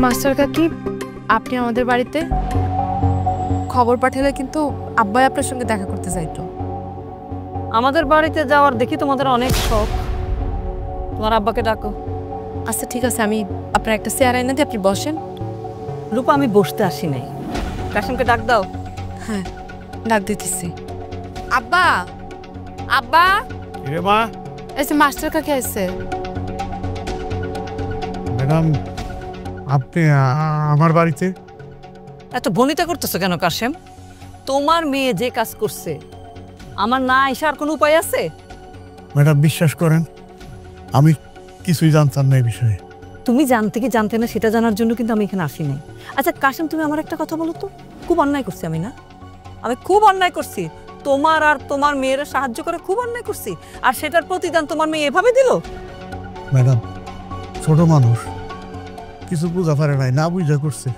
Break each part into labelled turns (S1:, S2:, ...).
S1: Master কাকি, আপনি আমাদের বাড়িতে খবর পাঠালে কিন্তু আব্বাই আপনার সঙ্গে দেখা করতে চাইতো।
S2: আমাদের বাড়িতে যাওয়ার দেখি তোমাদের অনেক শখ। তোমার আব্বাকে ডাকো।
S1: আচ্ছা ঠিক আছে, আমি আপনার একটা চেয়ার এনে দিই, আপনি বসেন।
S2: রূপা, আমি বসতে আসি নাই। কাশিমকে ডাক দাও।
S1: হ্যাঁ, ডাক দিতেছি। আব্বা, আব্বা।
S3: রে মা,
S1: এসে মাস্টার কাকি আসছে।
S3: ম্যাডাম, আপনি আমার বাড়িতে?
S2: এত বনিতা করতেছো কেন কাশেম? তোমার মেয়ে যে কাজ করছে, আমার না আসার কোনো উপায় আছে?
S3: ম্যাডাম বিশ্বাস করেন, আমি কিছুই জানতাম না এই বিষয়ে।
S2: তুমি জানতে কি জানতে না সেটা জানার জন্য কিন্তু আমি এখানে আসি নাই। আচ্ছা কাশেম, তুমি আমার একটা কথা বলো তো, খুব অন্যায় করছি আমি না? আমি খুব অন্যায় করছি, তোমার আর তোমার মেয়ের সাহায্য করে খুব অন্যায় করছি, আর সেটার প্রতিদান তোমার মেয়ে এভাবে দিল?
S3: ম্যাডাম, ছোট মানুষ, কিছু বুঝা পারে নাই, না বুঝা করছে।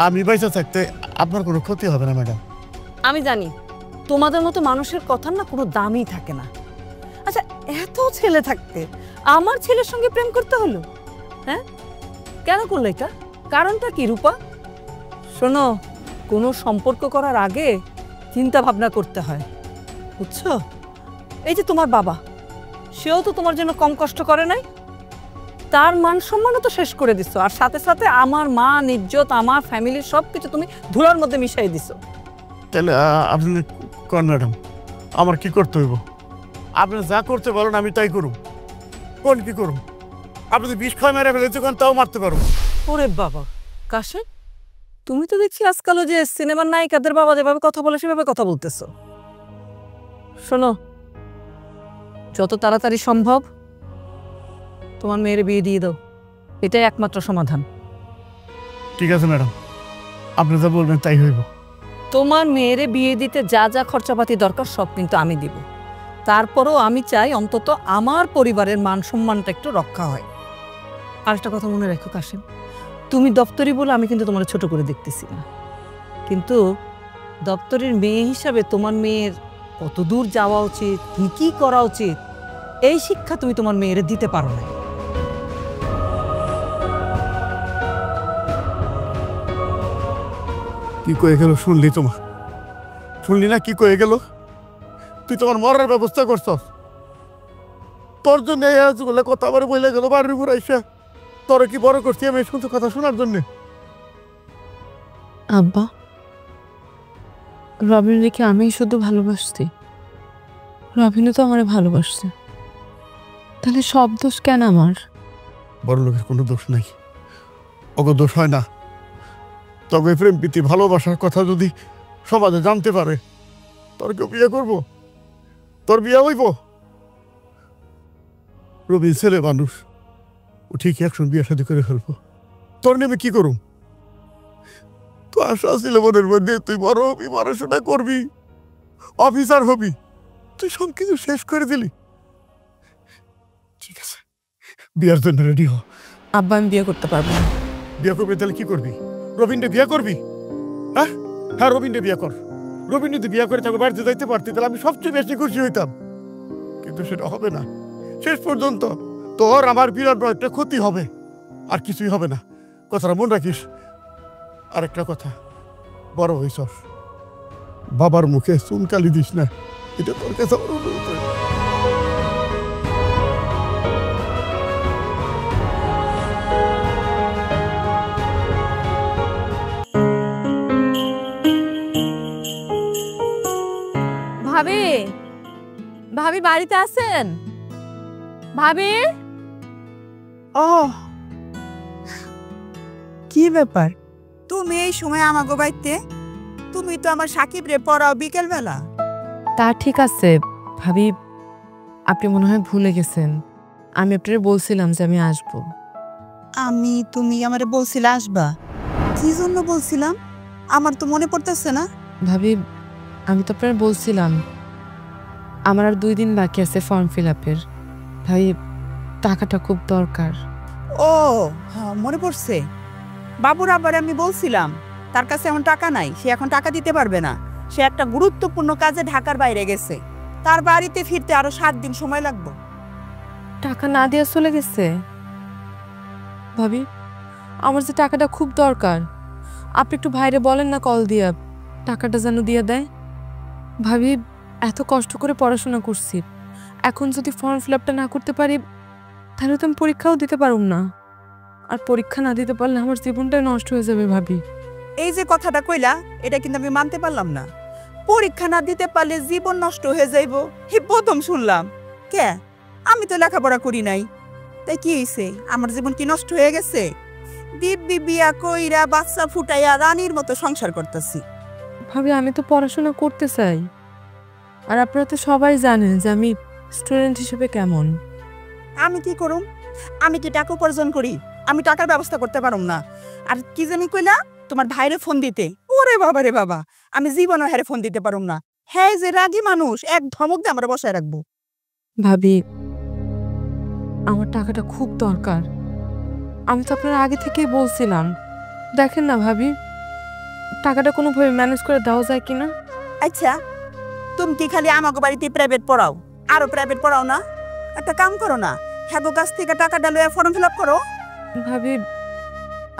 S3: আমি বাইসা থাকতে আপনার কোনো ক্ষতি হবে না ম্যাডাম।
S2: আমি জানি তোমাদের মতো মানুষের কথার না কোনো দামই থাকে না। আচ্ছা, এত ছেলে থাকতে আমার ছেলের সঙ্গে প্রেম করতে হলো? হ্যাঁ, কেন করলো এটা? কারণটা কি রূপা? শোনো, কোনো সম্পর্ক করার আগে চিন্তা ভাবনা করতে হয়, বুঝছো? এই যে তোমার বাবা, সেও তো তোমার জন্য কম কষ্ট করে নাই। তার মান সম্মানও তো শেষ করে দিছো, আর সাথে সাথে আমার মান ইজ্জত, আমার ফ্যামিলির সব কিছু তুমি ধুলার মধ্যে মিশাই দিছো।
S3: তাহলে আপনি কোন ম্যাডাম, আমার কি করতে হইব? আপনি যা করতে বলেন আমি তাই করুন। কোন কি করুন? আপনি যদি বিষ খাওয়া মেরে ফেলেছে কোন, তাও মারতে পারবো।
S2: ওরে বাবা কাশে, তুমি তো দেখছি আজকালও যে সিনেমার নায়িকাদের বাবা যেভাবে কথা বলে সেভাবে কথা বলতেছো। শোনো, যত তাড়াতাড়ি সম্ভব তোমার মেয়ের বিয়ে দিয়ে দাও, এটাই একমাত্র সমাধান।
S3: ঠিক আছে ম্যাডাম, আপনি যা বলবেন তাই হইব।
S2: তোমার মেয়ের বিয়ে দিতে যা যা খরচাপাতি দরকার সব কিন্তু আমি দিব। তারপরও আমি চাই অন্তত আমার পরিবারের মান সম্মানটা একটু রক্ষা হয়। আরেকটা কথা মনে রাখো কাশিম, তুমি দপ্তরি বলে আমি কিন্তু তোমার ছোট করে দেখতেছি না, কিন্তু দপ্তরের মেয়ে হিসাবে তোমার মেয়ের কত দূর যাওয়া উচিত, কি করা উচিত, এই শিক্ষা তুমি তোমার মেয়ের দিতে পারো না।
S3: কি কয়ে গেল শুনলি? তোমার শুনলি না কি কয়ে গেল? তুই তোমার মরার ব্যবস্থা করছ, তোর জন্য কথা আবার বলে গেল বাড়ির উপর আইসা। তোরা কি বড় করছি আমি শুনতে কথা শোনার জন্য?
S1: আব্বা, রবিন রেখে আমি শুধু ভালোবাসছি, রবিনও তো আমার ভালোবাসছে, তাহলে সব দোষ কেন আমার?
S3: বড় লোকের কোনো দোষ নাই, ওকে দোষ হয় না। তবে প্রেম প্রীতি ভালোবাসার কথা যদি সমাজে জানতে পারে, তোর কেউ বিয়ে করবো? তোর বিয়ে হইব? রবি ছেলে মানুষ, ও ঠিক একসঙ্গে বিয়ে শাদী করে ফেলবো। তোর নেমে কি করুম? তো আশা ছিল মনের মধ্যে তুই বড় হবি, পড়াশোনা করবি, অফিসার হবি, তুই সব কিছু শেষ করে দিলি। ঠিক আছে, বিয়ের জন্য রেডি হ।
S1: আব্বা, আমি বিয়ে করতে পারবো না।
S3: বিয়ে করবি তাহলে কি করবি? রবীন্দ্র বিয়ে করবি? হ্যাঁ হ্যাঁ, রবীন্দ্র বিয়ে কর। রবীন্দ্র যদি বিয়ে করে তাকে বাড়িতে যাইতে পারতি তাহলে আমি সবচেয়ে বেশি খুশি হইতাম, কিন্তু সেটা হবে না। শেষ পর্যন্ত তোর আমার বিরাট বড় একটা ক্ষতি হবে, আর কিছুই হবে না। কথাটা মনে রাখিস। আরেকটা কথা, বড় হইছস, বাবার মুখে চুনকালি দিস না, এটা তোর কাছে আমার অনুরোধ।
S1: ভাবি, ভাবি বাড়িতে আছেন? ভাবি,
S4: ও কি ব্যাপার, তুমি এই সময় আমাগো বাড়িতে? তুমি তো আমার সাকিব রে পড়াও বিকেল বেলা।
S1: তা ঠিক আছে ভাবি, আপনি মনে হয় ভুলে গেছেন, আমি আপনার বলছিলাম যে আমি আসবো।
S4: তুমি আমারে বলছিলে আসবা, কি জন্য বলছিলাম আমার তো মনে পড়তেছে না।
S1: ভাবি, আমি তো আপনার বলছিলাম আমার আর 2 দিন বাকি আছে ফর্ম ফিল আপের। ভাই, টাকাটা খুব দরকার।
S4: ও হ্যাঁ, মনে পড়ছে। বাবুর আবার আমি বলছিলাম তার কাছে এখন টাকা নাই, সে এখন টাকা দিতে পারবে না। সে একটা গুরুত্বপূর্ণ কাজে ঢাকার বাইরে গেছে, তার বাড়িতে ফিরতে আরো 7 দিন সময় লাগবে।
S1: টাকা না দিয়ে চলে গেছে? ভাবি, আমার যে টাকাটা খুব দরকার, আপনি একটু ভাইরে বলেন না কল দিয়া টাকাটা যেন দিয়ে দেয়। ভাবি এত কষ্ট করে পড়াশোনা করছি, এখন যদি ফর্ম ফিল আপটা না করতে পারি তাহলে তো আমি পরীক্ষাও দিতে পারব না, আর পরীক্ষা না দিতে পারলে আমার জীবনটাই নষ্ট হয়ে যাবে। ভাবি
S4: এই যে কথাটা কইলা এটা কিন্তু আমি মানতে পারলাম না। পরীক্ষা না দিতে পারলে জীবন নষ্ট হয়ে যাইব হে প্রথম শুনলাম। কে? আমি তো লেখাপড়া করি নাই, তাই কি হইছে? আমার জীবন কি নষ্ট হয়ে গেছে? দিব্যি বিয়া কইরা বাচ্চা ফুটাইয়া রানীর মতো সংসার করতেছি।
S1: ভাবি আমি তো পড়াশোনা করতে চাই, আর আপনারা তো সবাই জানেন যে আমি স্টুডেন্ট হিসেবে কেমন।
S4: আমি কি করুম? আমি কি টাকা উপার্জন করি? আমি টাকার ব্যবস্থা করতে পারুম না। আর কি জানি কইলা তোমার ভাইরে ফোন দিতে? ওরে বাবা রে বাবা, আমি জীবনে হেরে ফোন দিতে পারুম না। হ্যাঁ যে রাগী মানুষ, এক ধমক দিয়ে আমরা বসায় রাখবো।
S1: ভাবি আমার টাকাটা খুব দরকার, আমি তো আপনার আগে থেকেই বলছিলাম। দেখেন না ভাবি, টাকাটা কোনোভাবে ম্যানেজ করে দেওয়া যায় কিনা।
S4: আচ্ছা তুমি কি খালি আমাকে বাড়িতে প্রাইভেট পড়াও? আরো প্রাইভেট পড়াও না? একটা কাম করো না, হ্যাঁ কাছ থেকে টাকাটা লয়ে ফর্ম ফিল আপ করো।
S1: ভাবি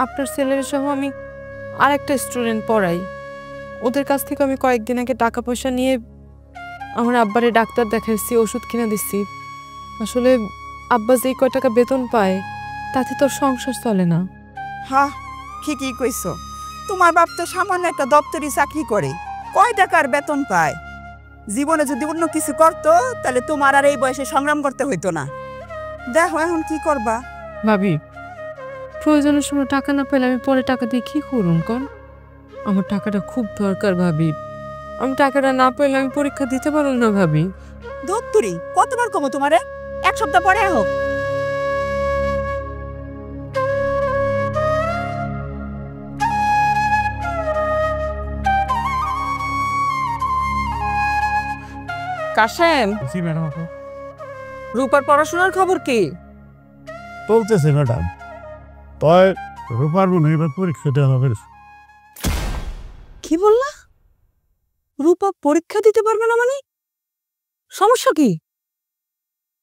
S1: আপনার ছেলের সহ আমি আর একটা স্টুডেন্ট পড়াই, ওদের কাছ থেকে আমি কয়েকদিন আগে টাকা পয়সা নিয়ে আমার আব্বারে ডাক্তার দেখাইছি, ওষুধ কিনে দিচ্ছি। আসলে আব্বা যেই কয় টাকা বেতন পায় তাতে তোর সংসার চলে না।
S4: হ্যাঁ ঠিকই কইছো, তোমার বাপ তো সামান্য একটা দপ্তরি চাকরি করে, কয় টাকার বেতন পায়? জীবনে যদি অন্য কিছু করতো তাহলে তোমার আর এই বয়সে সংগ্রাম করতে হইতো না। দেখো এখন কি করবা।
S1: ভাবি প্রয়োজনের সময় টাকা না পেলে আমি পরে টাকা দিয়ে কি করুন কন? আমার টাকাটা খুব দরকার ভাবি, আমি টাকাটা না পেলে আমি পরীক্ষা দিতে পারুন না। ভাবি
S4: দপ্তরি কতবার কমো তোমারে? এক সপ্তাহ পরে হোক।
S2: কাশেম,
S3: জি ম্যাডাম।
S2: রূপার পড়াশোনার খবর কি?
S3: চলতেছে ম্যাডাম, তয় রূপার মনে এবার পরীক্ষা দেওয়া হবে।
S2: কি বললা? রূপা পরীক্ষা দিতে পারবে না মানে? সমস্যা কি?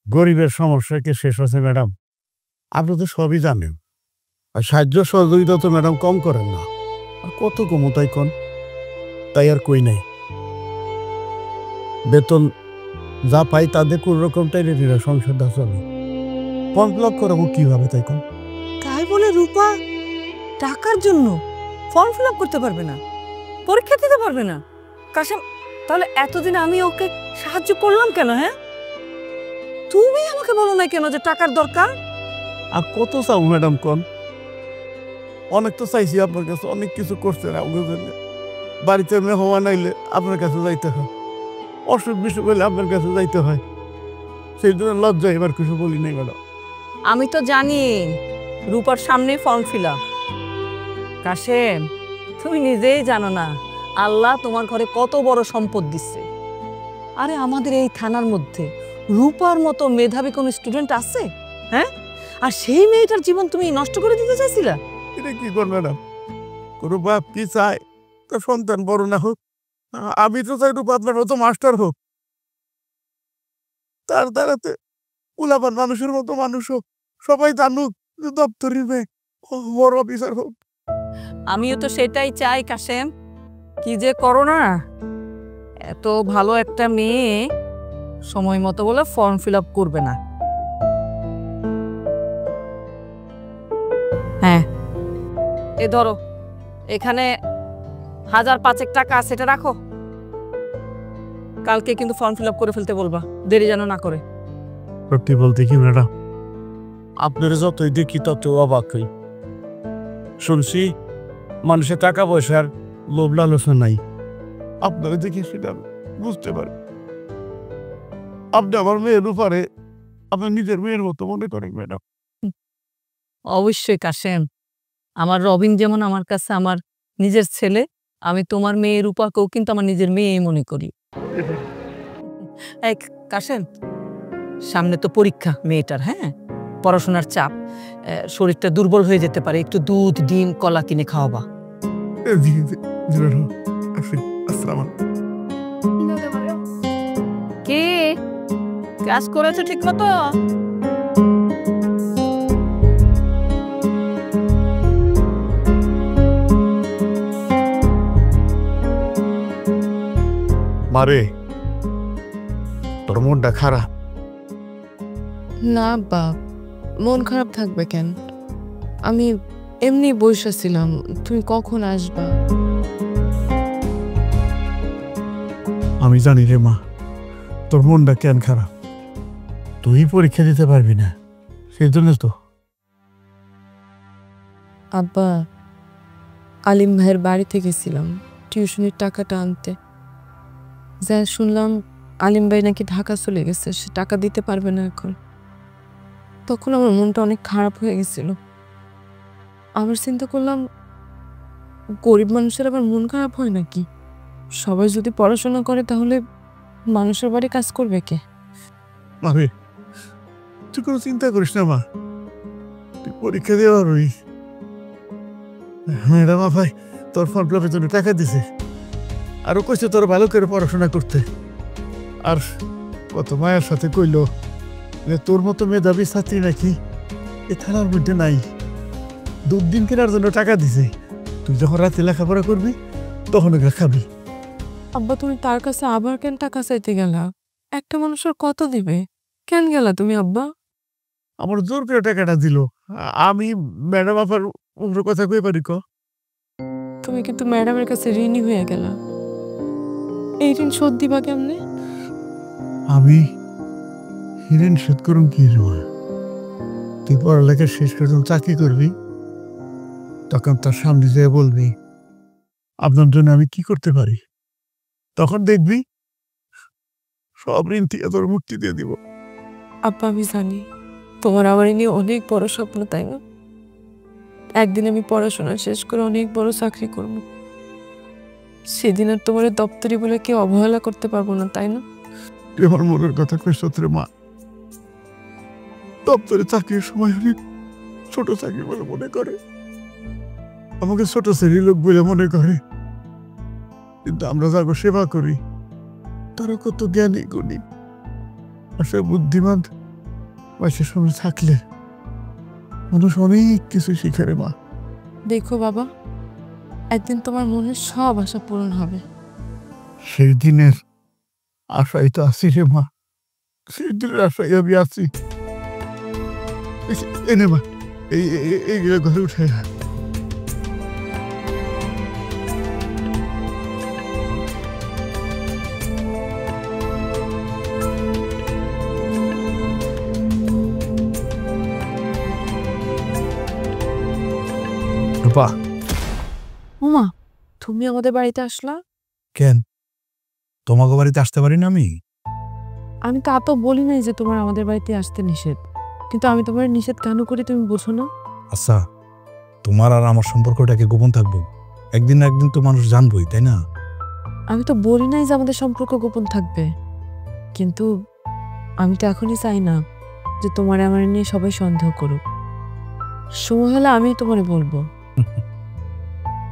S3: গরিবের সমস্যা কি শেষ হচ্ছে ম্যাডাম? আপনি তো সবই জানেন, আর সাহায্য সহযোগিতা তো ম্যাডাম কম করেন না। আর কত কমো তাই কন? তাই আর কই নাই, বেতন যা পাই তাদের কোন রকম টাইলে দিলে সংসারটা চলে। ফর্ম ফিল আপ করাবো কিভাবে তাই কন?
S2: তাই বলে রূপা টাকার জন্য ফর্ম ফিল আপ করতে পারবে না, পরীক্ষা দিতে পারবে না? কাশেম, তাহলে এতদিন আমি ওকে সাহায্য করলাম কেন? হ্যাঁ, তুমি আমাকে বলো না কেন যে টাকার দরকার?
S3: আর কত চাও ম্যাডাম কন? অনেক তো চাইছি আপনার কাছে, অনেক কিছু করছেন আমাদের জন্য। বাড়িতে মেহমান আইলে আপনার কাছে যাইতে হয়, অসুখ বিসুখ হইলে আপনার কাছে যাইতে হয়, সেই জন্য লজ্জা এবার কিছু বলি নাই ম্যাডাম।
S2: আমি তো জানি রূপার সামনে ফর্ম ফিল আপ। কাশেম, তুমি নিজেই জানো না আল্লাহ তোমার ঘরে কত বড় সম্পদ দিচ্ছে। আরে আমাদের এই থানার মধ্যে রূপার মতো মেধাবী কোন স্টুডেন্ট আছে? হ্যাঁ, আর সেই মেয়েটার জীবন তুমি নষ্ট করে দিতে চাইছিলা?
S3: এটা কি কর ম্যাডাম? কোনো বাপ কি চায় তার সন্তান বড় না হোক? আমি তো চাই রূপা আপনার মতো মাস্টার হোক, তার দ্বারাতে উলাবান মানুষের মতো মানুষ হোক, সবাই জানুক যে দপ্তরের মেয়ে বড় অফিসার হোক।
S2: আমিও তো সেটাই চাই কাশেম। কি যে করো না, এত ভালো একটা মেয়ে সময় মতো বলে ফর্ম ফিল আপ করবে না। হ্যাঁ, এ ধরো, এখানে 1005 টাকা আছে, এটা রাখো। কালকে কিন্তু ফর্ম ফিল আপ করে ফেলতে বলবা, দেরি যেন না করে।
S3: সত্যি বলতে কি ম্যাডাম, আপনার যতই দেখি তত অবাক হই। শুনছি মানুষের টাকা পয়সার লোভ লালসা নাই, আপনারা দেখি সেটা বুঝতে পারি। আপনি আমার মেয়ের উপরে আপনার নিজের মেয়ের মতো মনে করেন ম্যাডাম।
S2: অবশ্যই কাশেম, আমার রবিন যেমন আমার কাছে আমার নিজের ছেলে, আমি তোমার মেয়ে রূপাকেও কিন্তু আমার নিজের মেয়েই মনে করি। এই কাশেম, সামনে তো পরীক্ষা মেয়েটার, হ্যাঁ, পড়াশোনার চাপ, শরীরটা দুর্বল হয়ে যেতে পারে, একটু দুধ ডিম কলা কিনে খাওয়াবা। কে কাজ করেছো ঠিক মতো?
S3: মারে, তোর মনটা খারাপ?
S1: না আব্বা, মন খারাপ থাকবে কেন? আমি এমনি বসেছিলাম, তুমি কখন আসবা?
S3: আমি জানি রে মা, তোর মনটা কেন খারাপ। তুই পরীক্ষা দিতে পারবি না, সেই জন্য তো।
S1: আব্বা, আলিম ভাইয়ের বাড়িতে গেছিলাম টিউশনির টাকাটা আনতে। যা শুনলাম আলিম ভাই নাকি ঢাকা চলে গেছে, সে টাকা দিতে পারবে না এখন। তখন আমার মনটা অনেক খারাপ হয়ে গেছিল। আবার চিন্তা করলাম, গরিব মানুষের আবার মন খারাপ হয় নাকি? সবাই যদি পড়াশোনা করে তাহলে মানুষের বাড়ি কাজ করবে কে?
S3: মারে, তুই কোনো চিন্তা করিস না মা, তুই পরীক্ষা দিয়ে পারবি। ম্যাডাম ভাই তোর ফর্ম ফিল আপের জন্য টাকা দিছে, আরো কইছে তোর ভালো করে পড়াশোনা করতে। আর কত মায়ের সাথে কইল যে তোর মতো মেধাবী ছাত্রী নাকি এ থানার মধ্যে নাই। দুধ দিন কেনার জন্য টাকা দিছে, তুই যখন রাতে লেখাপড়া করবি তখন ওগুলো খাবি।
S1: আব্বা, তুমি তার কাছে আবার কেন টাকা চাইতে গেলা? একটা মানুষের কত দিবে? কেন গেলা তুমি আব্বা?
S3: আমার জোর করে টাকাটা দিল, আমি ম্যাডাম আবার অন্য কথা কই পারি ক?
S1: তুমি কিন্তু ম্যাডামের কাছে ঋণী হয়ে গেলা, এই ঋণ শোধ দিবা কেমনে?
S3: আমি ঋণ শোধ করুন কি রে? তুই পড়ালেখা শেষ করে যখন চাকরি করবি তখন তার সামনে যেয়ে বলবি আপনার জন্য আমি কি করতে পারি, তখন দেখবি সব ঋণ থেকে তোর মুক্তি দিয়ে দিব।
S1: আব্বা, আমি জানি তোমার আমার নিয়ে অনেক বড় স্বপ্ন, তাই না? একদিন আমি পড়াশোনা শেষ করে অনেক বড় চাকরি করব, সেদিন আর তোমার দপ্তরি বলে কেউ অবহেলা করতে পারবো না, তাই না?
S3: তুই আমার মনের কথা কইস রে মা। দপ্তরে চাকরির সময় আমি ছোট চাকরি বলে মনে করে, আমাকে ছোট শ্রেণীর লোক বলে মনে করে, কিন্তু আমরা যাকে সেবা করি তারা কত জ্ঞানী গুণী আসলে বুদ্ধিমান বয়সের সময় থাকলে মানুষ অনেক কিছু শিখে রে মা।
S1: দেখো বাবা, একদিন তোমার মনের সব আশা পূরণ হবে।
S3: সেই দিনের আশাই তো আছি রে মা, সেই দিনের আশাই আমি আছি। এনে মা এইগুলো ঘরে উঠে। রূপা,
S1: ওমা, তুমি আমাদের বাড়িতে আসলা?
S3: কেন তোমাকে বাড়িতে আসতে পারি না আমি?
S1: আমি তা তো বলি নাই যে তোমার আমাদের বাড়িতে আসতে নিষেধ, কিন্তু আমি তোমার নিষেধ কেন করি তুমি বোঝো না?
S5: আচ্ছা, তোমার আর আমার সম্পর্কটাকে গোপন থাকবো? একদিন না একদিন তো মানুষ জানবই, তাই না?
S1: আমি তো বলি নাই যে আমাদের সম্পর্ক গোপন থাকবে, কিন্তু আমি তো এখনই চাই না যে তোমার আমার নিয়ে সবাই সন্দেহ করুক। সময় হলে আমি তোমারে বলবো।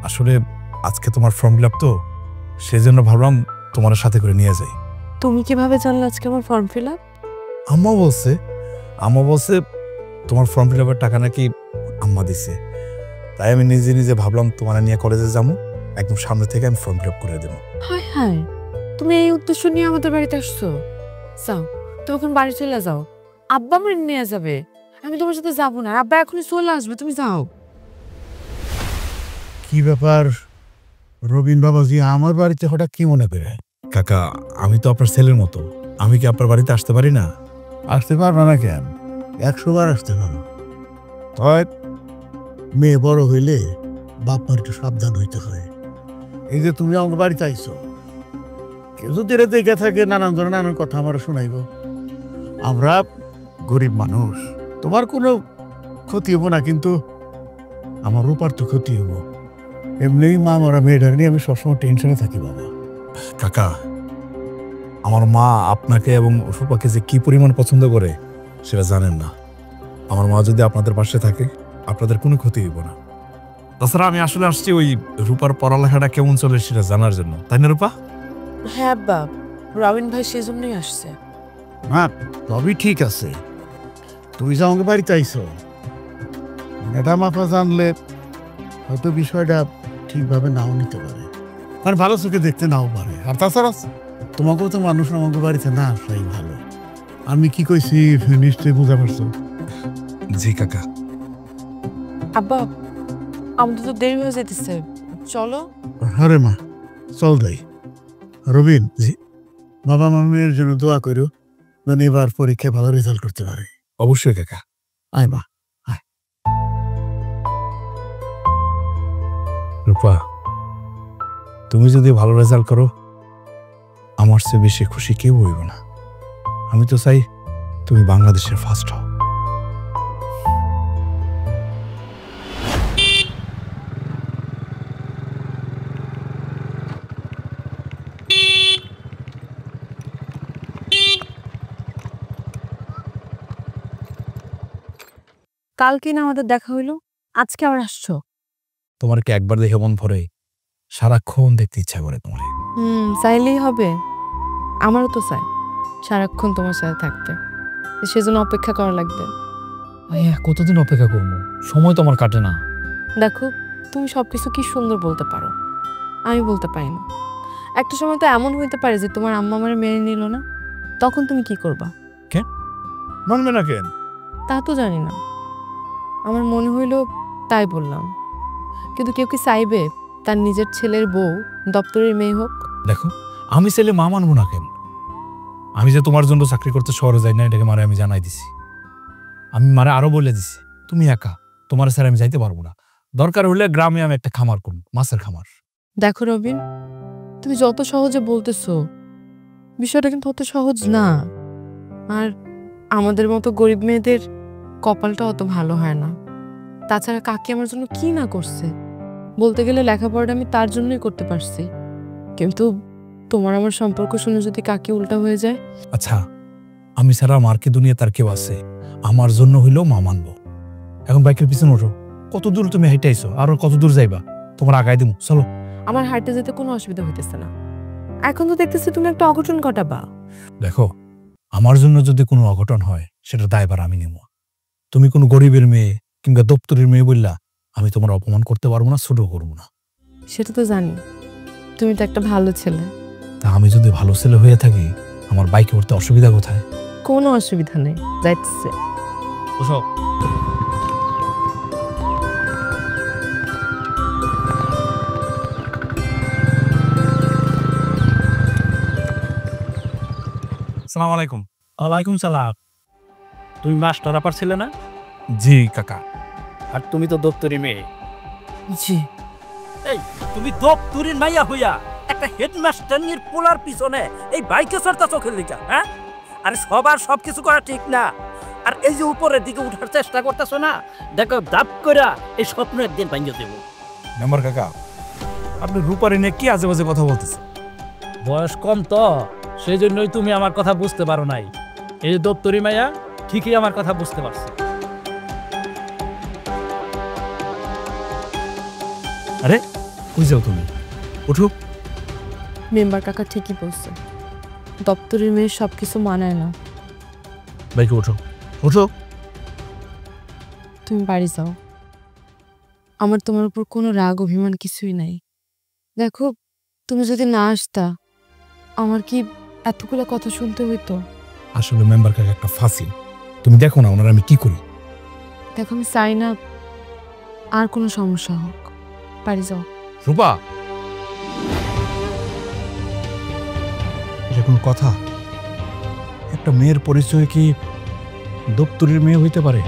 S5: আসলে আজকে তোমার ফর্ম ফিল আপ তো, সেজন্য ভাবলাম তোমার সাথে করে নিয়ে যাই।
S1: তুমি কিভাবে জানলে আজকে আমার ফর্ম ফিল আপ?
S5: আম্মা বলছে তোমার ফর্ম ফিল আপের টাকা নাকি আম্মা দিছে, তাই আমি নিজে নিজে ভাবলাম তোমার নিয়ে কলেজে যাবো, একদম সামনে থেকে আমি ফর্ম ফিল আপ করে দেবো।
S1: হায় হায়, তুমি এই উদ্দেশ্য নিয়ে আমাদের বাড়িতে আসছো? যাও, তুমি এখন বাড়ি চলে যাও, আব্বা আমার নিয়ে যাবে, আমি তোমার সাথে যাবো না। আব্বা এখনই চলে আসবে, তুমি যাও।
S3: কি ব্যাপার রবিন বাবাজি আমার বাড়িতে হঠাৎ কি মনে করে?
S5: কাকা, আমি তো আপনার ছেলের মতো, আমি কি আপনার বাড়িতে আসতে পারি না?
S3: আসতে পারবা না কেন? 100 বার আসতে পারো। হয় মেয়ে বড় হইলে বাপ মার একটু সাবধান হইতে হয়। এই যে তুমি আমার বাড়িতে আইছো, কেউ যদি এরা দেখে থাকে নানান ধরনের নানান কথা আমার শোনাইব। আমরা গরিব মানুষ, তোমার কোনো ক্ষতি হবো না, কিন্তু আমার রূপার তো ক্ষতি হবো। এমনিই মা মরা মেয়েটার নিয়ে আমি সবসময় টেনশনে থাকি বাবা।
S5: কাকা, আমার মা আপনাকে এবং রূপাকে যে কি পরিমাণ পছন্দ করে সেটা জানেন না। আমার মা যদি আপনাদের পাশে থাকে আপনাদের কোনো ক্ষতি হইব না। তাছাড়া আমি আসলে আসছি ওই রূপার পড়ালেখাটা কেমন চলে সেটা জানার জন্য, তাই না রূপা?
S1: হ্যাঁ বাপ, রবিন ভাই সেজন্যই আসছে।
S3: হ্যাঁ, সবই ঠিক আছে। তুমি যে আমাকে বাড়িতে আইছো, ম্যাডাম আপা জানলে হয়তো বিষয়টা ঠিকভাবে নাও নিতে পারে, মানে ভালো চোখে দেখতে নাও পারে। আর তাছাড়া তোমাকেও তো মানুষ আমাকে বাড়িতে না আসাই ভালো। আমি কি কইছি নিশ্চয়ই বুঝা পারছো।
S5: জি কাকা।
S1: আব্বা আমাদের তো দেরি হয়ে যেতেছে, চলো।
S3: আরে মা চল যাই। রবিন,
S5: জি।
S3: বাবা মামির জন্য দোয়া করো যেন এবার পরীক্ষায় ভালো রেজাল্ট করতে পারে।
S5: অবশ্যই কাকা।
S3: আয় মা।
S5: রূপা, তুমি যদি ভালো রেজাল্ট করো আমার চেয়ে বেশি খুশি কেউ হইব না। আমি তো চাই তুমি বাংলাদেশের ফার্স্ট হও।
S1: কালকে না আমাদের দেখা হইলো, আজকে আবার আসছো?
S5: তোমার কি একবার দেখে মন ভরে? সারাক্ষণ দেখতে ইচ্ছা করে তোমার।
S1: চাইলেই হবে, আমারও তো চাই সারাক্ষণ তোমার সাথে থাকতে, সেজন্য অপেক্ষা করা লাগবে।
S6: ভাইয়া কতদিন অপেক্ষা করবো, সময় তো আমার কাটে না।
S1: দেখো তুমি সবকিছু কি সুন্দর বলতে পারো, আমি বলতে পারি না। একটা সময় তো এমন হইতে পারে যে তোমার আম্মা আমার মেনে নিল না, তখন তুমি কি করবা?
S5: মানবে না কেন?
S1: তা তো জানি না, আমার মনে হইলো তাই বললাম। কিন্তু কেউ কি চাইবে তার নিজের ছেলের বউ দপ্তরের মেয়ে হোক?
S5: দেখো আমি ছেলে মা মানবো না কেন? আমি যে তোমার জন্য চাকরি করতে শহরে যাই না, এটাকে মারে আমি জানাই দিছি। আমি মারে আরো বলে দিছি তুমি একা, তোমার স্যার আমি যাইতে পারবো না, দরকার হলে গ্রামে আমি একটা খামার করব, মাছের খামার।
S1: দেখো রবিন, তুমি যত সহজে বলতেছো বিষয়টা কিন্তু অত সহজ না। আর আমাদের মতো গরিব মেয়েদের কপালটা অত ভালো হয় না। তাছাড়া কাকি আমার জন্য কি না করছে, বলতে গেলে লেখাপড়াটা আমি তার জন্যই করতে পারছি। কিন্তু তোমার আমার সম্পর্ক শুনে যদি কাকি উল্টা হয়ে যায়?
S5: আচ্ছা আমি ছাড়া আমার কি দুনিয়া তার কেউ আছে? আমার জন্য হইলেও মা মানবো। এখন বাইকের পিছনে ওঠো, কত দূর তুমি হেঁটে আইছো, আরো কত দূর যাইবা? তোমার আগাই দিমু, চলো।
S1: আমার হাঁটতে যেতে কোনো অসুবিধা হইতেছে না, এখন তো দেখতেছি তুমি একটা অঘটন ঘটাবা।
S5: দেখো আমার জন্য যদি কোনো অঘটন হয় সেটা দায়ভার আমি নেব। তুমি কোনো গরিবের মেয়ে কিংবা দপ্তরের মেয়ে বললা আমি তোমার অপমান করতে পারবো না, ছোট করবো না।
S1: সেটা তো জানি, তুমি তো একটা ভালো ছেলে।
S5: তা আমি যদি ভালো ছেলে হয়ে থাকি আমার বাইকে উঠতে অসুবিধা কোথায়?
S1: কোনো অসুবিধা নেই, যাইতেছে।
S5: বসো। আসসালামু আলাইকুম।
S6: ওয়ালাইকুম সালাম। তুমি মাস্টার আপার ছিলে না?
S5: জি কাকা।
S6: আর তুমি তো দপ্তরি মেয়ে।
S1: জি।
S7: এই তুমি দপ্তরির মাইয়া হইয়া একটা হেডমাস্টার নিয়ে পোলার পিছনে এই বাইকে চড়তা চোখের দিকে, হ্যাঁ? আরে সবার সবকিছু করা ঠিক না। আর এই যে উপরের দিকে উঠার চেষ্টা করতেছো না, দেখো দাপ কইরা এই স্বপ্ন একদিন ভাঙিয়ে দেবো।
S5: মেম্বার কাকা আপনি রূপারে নিয়ে কি আজে বাজে কথা বলতেছেন?
S6: বয়স কম তো, সেই জন্যই তুমি আমার কথা বুঝতে পারো নাই। এই দপ্তরি মাইয়া ঠিকই আমার কথা বুঝতে পারছে।
S5: আরে কই যাও তুমি? ওঠো।
S1: মেম্বার কাকা ঠিকই বলছে, দপ্তরের মেয়ে সবকিছু মানায় না।
S5: বাইকে ওঠো, ওঠো।
S1: তুমি বাড়ি যাও, আমার তোমার উপর কোনো রাগ অভিমান কিছুই নাই। দেখো তুমি যদি না আসতা আমার কি এতগুলো কথা শুনতে হইতো?
S5: আসলে মেম্বার কাকা একটা ফাঁসি, তুমি দেখো না ওনার আমি কি করি।
S1: দেখো আমি চাই না আর কোনো সমস্যা হোক, বাড়ি যাও।
S5: রূপা এটা কোনো কথা? একটা মেয়ের পরিচয় কি দপ্তরের মেয়ে হইতে পারে?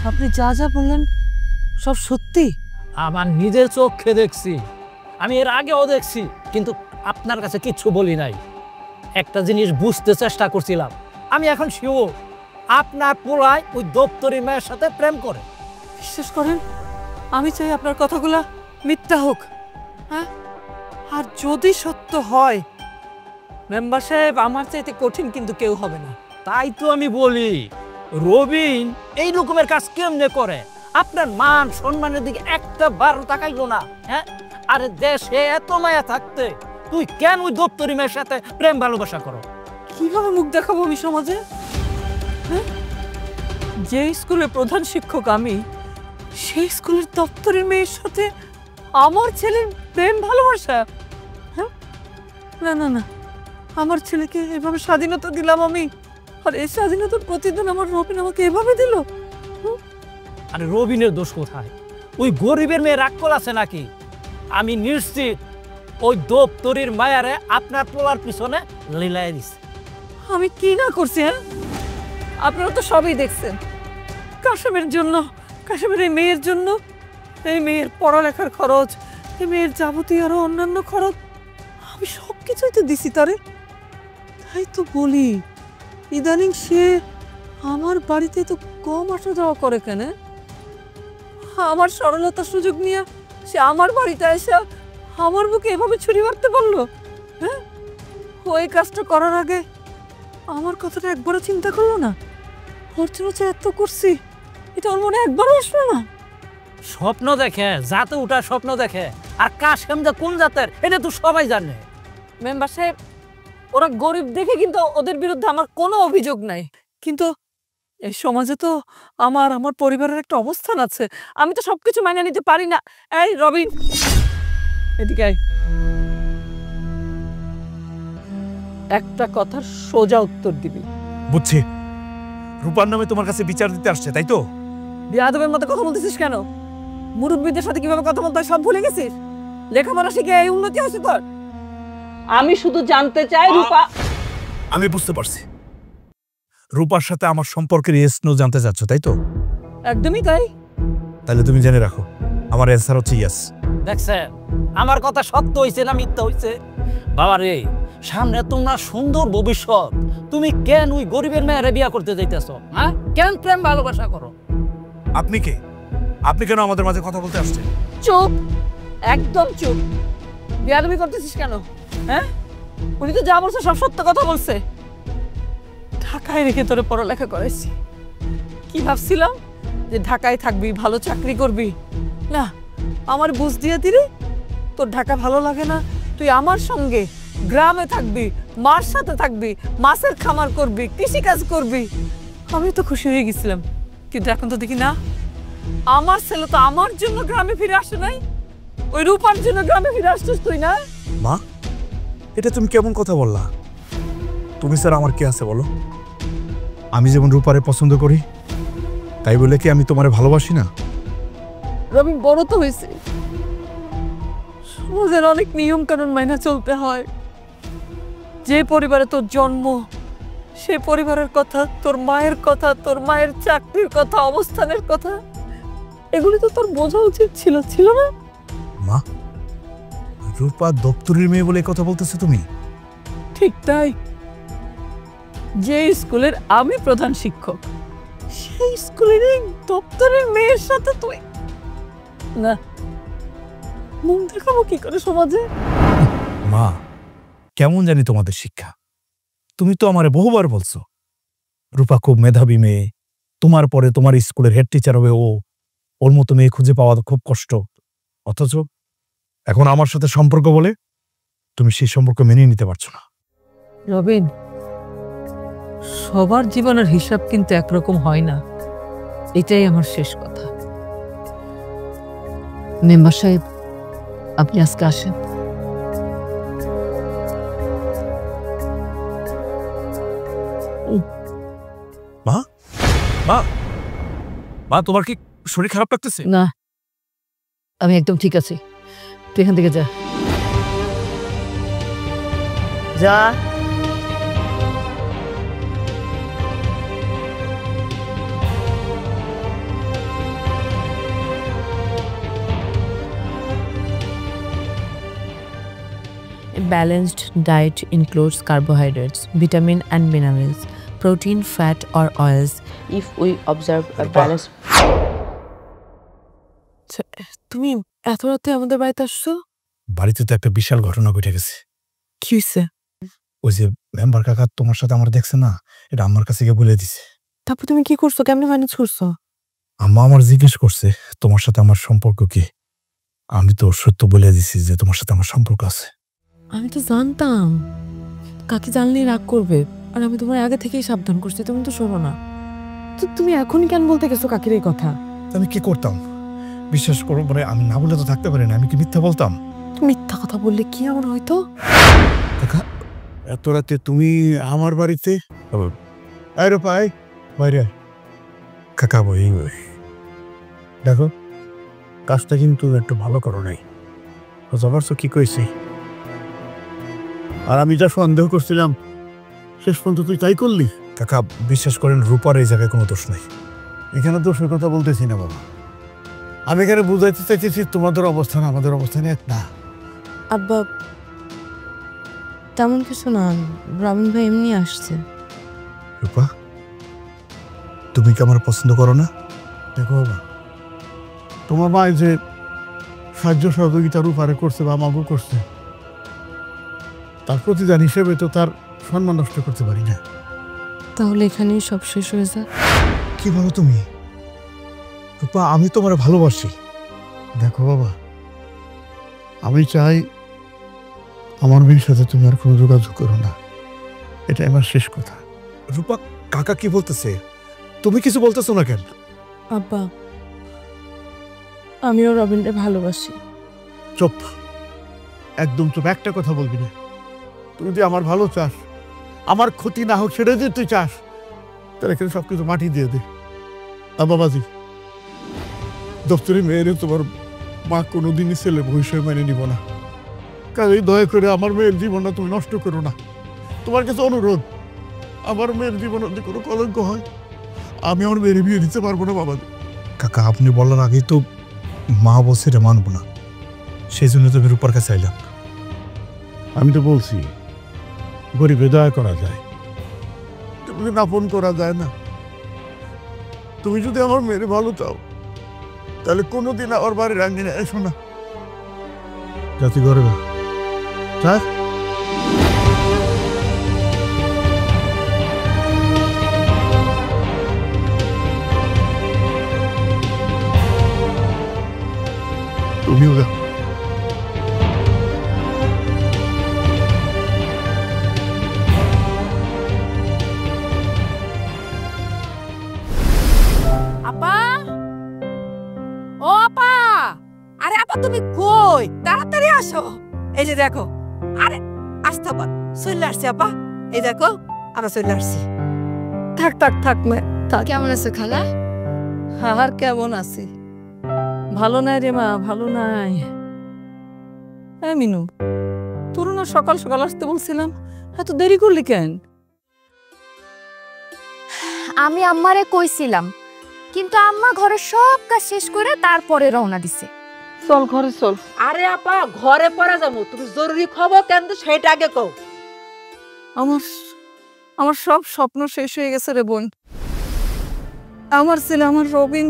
S2: আপনি যা যা বললেন সব সত্যি?
S6: আমার নিজের চোখে দেখছি, আমি এর আগেও দেখছি, কিন্তু আপনার কাছে কিচ্ছু বলি নাই। একটা জিনিস বুঝতে চেষ্টা করছিলাম, আমি এখন শিওর আপনার পোলায় ওই দপ্তরি মেয়ের সাথে প্রেম করে।
S2: বিশ্বাস করেন আমি চাই আপনার কথাগুলা মিথ্যা হোক, হ্যাঁ? আর যদি সত্য হয় মেম্বার সাহেব আমার চাইতে কঠিন কিন্তু কেউ হবে না।
S6: তাই তো আমি বলি, রবিন এই রকমের কাজ কেমনে করে? আপনার মান সম্মানের দিকে একটা বারও তাকাইলো না, হ্যাঁ? আরে দেশে এত মায়া থাকতে তুই কেন ওই দপ্তরি মেয়ের সাথে প্রেম ভালোবাসা করো?
S2: কিভাবে মুখ দেখাবো আমি সমাজে, হ্যাঁ? যে স্কুলের প্রধান শিক্ষক আমি, সেই স্কুলের দপ্তরের মেয়ের সাথে আমার ছেলের প্রেম ভালোবাসা? হ্যাঁ, না না না, আমার ছেলেকে এভাবে স্বাধীনতা দিলাম আমি, আর এই স্বাধীনতার প্রতিদিন আমার রবিন আমাকে এভাবে দিল।
S6: আরে রবিনের দোষ কোথায়? ওই গরিবের মেয়ে রাগ আছে নাকি? আমি নিশ্চিত ওই দপ্তরির মায়ারে আপনার পোলার পিছনে লীলাই দিছে।
S2: আমি কি না করছি? হ্যাঁ, আপনারা তো সবই দেখছেন। কাশেমের জন্য, কাশেমের এই মেয়ের জন্য, এই মেয়ের পড়ালেখার খরচ, এই মেয়ের যাবতীয় আরো অন্যান্য খরচ আমি সব কিছুই তো দিছি তারে। তাই তো বলি, ইদানিং সে আমার বাড়িতে তো কম আসা যাওয়া করে কেন? আমার সরলতার সুযোগ নিয়ে সে আমার বাড়িতে এসে আমার বুকে এভাবে ছুরি মারতে পারলো? হ্যাঁ, ওই কাজটা করার আগে আমার কথাটা একবারও চিন্তা করলো না? ওর জন্য যে এত করছি, এটা ওর মনে একবারও আসলো না?
S6: স্বপ্ন দেখে, জাতে উঠা স্বপ্ন দেখে। আর কাশেম যে কোন জাতের এটা তো সবাই জানে।
S2: মেম্বার সাহেব, ওরা গরিব দেখে কিন্তু ওদের বিরুদ্ধে আমার কোনো অভিযোগ নাই, কিন্তু এই সমাজে তো আমার পরিবারের একটা অবস্থান আছে, আমি তো সবকিছু মানিয়ে নিতে পারি না। এই রবিন, এদিকে আয়। একটা কথার সোজা উত্তর দিবি।
S5: বুঝছি, রূপার নামে তোমার কাছে বিচার দিতে আসছে, তাই তো?
S2: বিয়াদবের মতো কথা বলতেছিস কেন? মুরব্বীদের সাথে কিভাবে কথা বলতে হয় সব ভুলে গেছিস? লেখাপড়া শিখে এই উন্নতি হয়েছে তোর? আমি শুধু জানতে চাই রূপা।
S5: আমি বুঝতে পারছি, রূপার সাথে আমার সম্পর্কের ইয়েস-নো জানতে চাচ্ছ, তাই তো?
S2: একদমই তাই।
S5: তাহলে তুমি জেনে রাখো, আমার অ্যান্সার হচ্ছে ইয়েস।
S6: দেখছেন আমার কথা সত্য হইছে না মিথ্যা হইছে? বাবা রে, সামনে তোমরা সুন্দর ভবিষ্যৎ, তুমি কেন ওই গরিবের মেয়েরে বিয়া করতে যাইতেছো? হ্যাঁ, কেন প্রেম ভালোবাসা করো?
S5: আপনি কে? আপনি কেন আমাদের মাঝে কথা বলতে আসছেন?
S2: চুপ, একদম চুপ। বিয়াদবি করতেছিস কেন? হ্যাঁ, উনি তো যা বলছে সব সত্য কথা বলছে। ঢাকায় রেখে তোরে পড়ালেখা করাইছি। কি ভাবছিলাম যে ঢাকায় থাকবি, ভালো চাকরি করবি? না, আমার বুঝ দিয়ে দিলি তোর ঢাকা ভালো লাগে না, তুই আমার সঙ্গে গ্রামে থাকবি, মার সাথে থাকবি, মাছের খামার করবি, কৃষিকাজ করবি। আমি তো খুশি হয়ে গেছিলাম, কিন্তু এখন তো দেখি না, আমার ছেলে তো আমার জন্য গ্রামে ফিরে আসে নাই, ওই রূপার জন্য গ্রামে ফিরে আসছিস তুই না?
S5: মা, এটা তুমি কেমন কথা বললা? তুমি স্যার আমার কি আছে বলো? আমি যেমন রূপারে পছন্দ করি, তাই বলে কি আমি তোমারে ভালোবাসি না?
S2: রবি, বড় তো হয়েছে, সমাজের অনেক নিয়ম কানুন মাইনা চলতে হয়। যে পরিবারে তোর জন্ম, সে পরিবারের কথা, তোর মায়ের কথা, তোর মায়ের চাকরির কথা, অবস্থানের কথা, এগুলি তো তোর বোঝা উচিত ছিল, ছিল না?
S5: মা, রূপা দপ্তরের মেয়ে বলে কথা বলতেছো তুমি?
S2: ঠিক তাই। যে স্কুলের আমি প্রধান শিক্ষক, সেই স্কুলের এই দপ্তরের মেয়ের সাথে তুই না, মুখ দেখাবো কি করে সমাজে?
S5: মা, কেমন জানি তোমাদের শিক্ষা। তুমি তো আমারে বহুবার বলছো রূপা খুব মেধাবী মেয়ে, তোমার পরে তোমার স্কুলের হেড টিচার হবে ও, ওর মতো মেয়ে খুঁজে পাওয়া খুব কষ্ট। অথচ এখন আমার সাথে সম্পর্ক বলে তুমি সেই সম্পর্ক মেনে নিতে পারছো না।
S2: রবিন, সবার জীবনের হিসাব কিন্তু একরকম হয় না, এটাই আমার শেষ কথা। মেম্বার সাহেব, আপনি আজকে আসেন।
S5: মা, মা, মা, তোমার কি শরীর খারাপ লাগতেছে?
S2: না, আমি একদম ঠিক আছি, তুই এখান থেকে যা। যা।
S1: A balanced diet includes carbohydrates, vitamin and minerals, protein, fat or oils.
S8: If we observe a balance.
S1: তুমি এত রাতে আমাদের বাড়িতে আসছো?
S5: বাড়িতে তো একটা বিশাল ঘটনা ঘটে গেছে।
S1: কি হয়েছে?
S5: ওই যে মেম্বার কাকা তোমার সাথে আমার দেখছে না, এটা আমার কাছে গিয়ে বলে দিছে।
S1: তারপর তুমি কি করছো? কেমনে ম্যানেজ করছো?
S5: আম্মা আমার জিজ্ঞেস করছে তোমার সাথে আমার সম্পর্ক কি। আমি তো সত্য বলে দিছি যে তোমার সাথে আমার সম্পর্ক আছে।
S1: আমি তো জানতাম কাকি জানলেই রাগ করবে, আর আমি তোমার আগে থেকেই সাবধান করছি, তুমি তো শোনো না। তো তুমি এখন কেন বলতে গেছো কাকির এই কথা?
S5: আমি কি করতাম? বিশ্বাস করো, মানে আমি না বলে তো থাকতে পারি না। আমি কি মিথ্যা বলতাম?
S1: মিথ্যা কথা বললে কি আমার হয়তো?
S5: কাকা,
S3: এত রাতে তুমি আমার বাড়িতে? আরে পাই বাইরে আয়।
S5: কাকা বই
S3: দেখো, কাজটা কিন্তু একটু ভালো করো নাই। জবার কি কইছি, আর আমি যা সন্দেহ করছিলাম শেষ পর্যন্ত তুই তাই করলি।
S5: কাকা বিশ্বাস করেন, রূপার এই জায়গায় কোনো দোষ নাই।
S3: এখানে দোষের কথা বলতেছি না বাবা, আমি এখানে বুঝাইতে চাইতেছি তোমাদের অবস্থান আমাদের অবস্থানে এক না।
S1: আব্বা তেমন কিছু না, রবিন ভাই এমনি আসছে।
S5: রূপা, তুমি কি আমার পছন্দ করো না?
S3: দেখো বাবা, তোমার মা যে সাহায্য সহযোগিতার উপারে করছে বা আমাকেও করছে, তার প্রতিদান হিসেবে তো তার সম্মান নষ্ট করতে পারি না।
S1: তাহলে এখানেই সব শেষ হয়ে যায়?
S5: কি বলো তুমি? রূপা, আমি তোমার ভালোবাসি।
S3: দেখো বাবা, আমি চাই আমার মেয়ের সাথে তুমি আর কোনো যোগাযোগ করো না, এটা আমার শেষ কথা।
S5: রূপা, কাকা কি বলতেছে? তুমি কিছু বলতেছো না কেন?
S1: আব্বা আমিও রবিনকে ভালোবাসি।
S3: চুপ, একদম চুপ, একটা কথা বলবি না। তুই যদি আমার ভালো চাস, আমার ক্ষতি না হোক সেটা যদি তুই চাস, তাহলে এখানে সবকিছু মাটি দিয়ে দে। বাবাজি, দপ্তরি মেয়েরে তোমার মা কোনোদিনই ছেলে ভবিষ্যৎ মেনে নিব না। কাজেই দয়া করে আমার মেয়ের জীবনটা তুমি নষ্ট করো না। তোমার কাছে অনুরোধ, আমার মেয়ের জীবনে যদি কোনো কলঙ্ক হয়, আমি আমার মেয়ের বিয়ে দিতে পারবো না বাবাজি।
S5: কাকা, আপনি বলার আগেই তো মা বলছে রে মানবো না, সেই জন্য তো রূপার কাছে আইলাম।
S3: আমি তো বলছি গরিবে দয়া করা যায়, তুমি আপন করা যায় না। তুমি যদি আমার মেয়ের ভালো চাও, তাহলে কোনোদিন আমার বাড়ির আঙ্গিনে এসো না। জাতি গর্বে স্যার, তুমিও যাও।
S4: আপা, ও আপা, আরে আপা তুমি কই? তাড়াতাড়ি আসো। এই যে দেখো, আরে আসতে আপা, চলে আসছি আপা। এই দেখো আমরা চলে আসছি।
S2: থাক থাক থাক মে থাক।
S1: কেমন আছো খালা?
S2: আর কেমন আছি? ভালো নাই রে মা, ভালো নাই। হ্যাঁ মিনু, তোর না সকাল সকাল আসতে বলছিলাম, এত দেরি করলি কেন?
S9: আমি আম্মারে কইছিলাম, কিন্তু আম্মা ঘরের সব কাজ শেষ করে তারপরে রওনা দিছে।
S2: চল ঘরে চল।
S4: আরে আপা ঘরে পড়া যাবো, তুমি জরুরি খবর কেন তো সেটা আগে কও।
S2: আমার আমার সব স্বপ্ন শেষ হয়ে গেছে রে বোন। আমার ছেলে আমার রবিন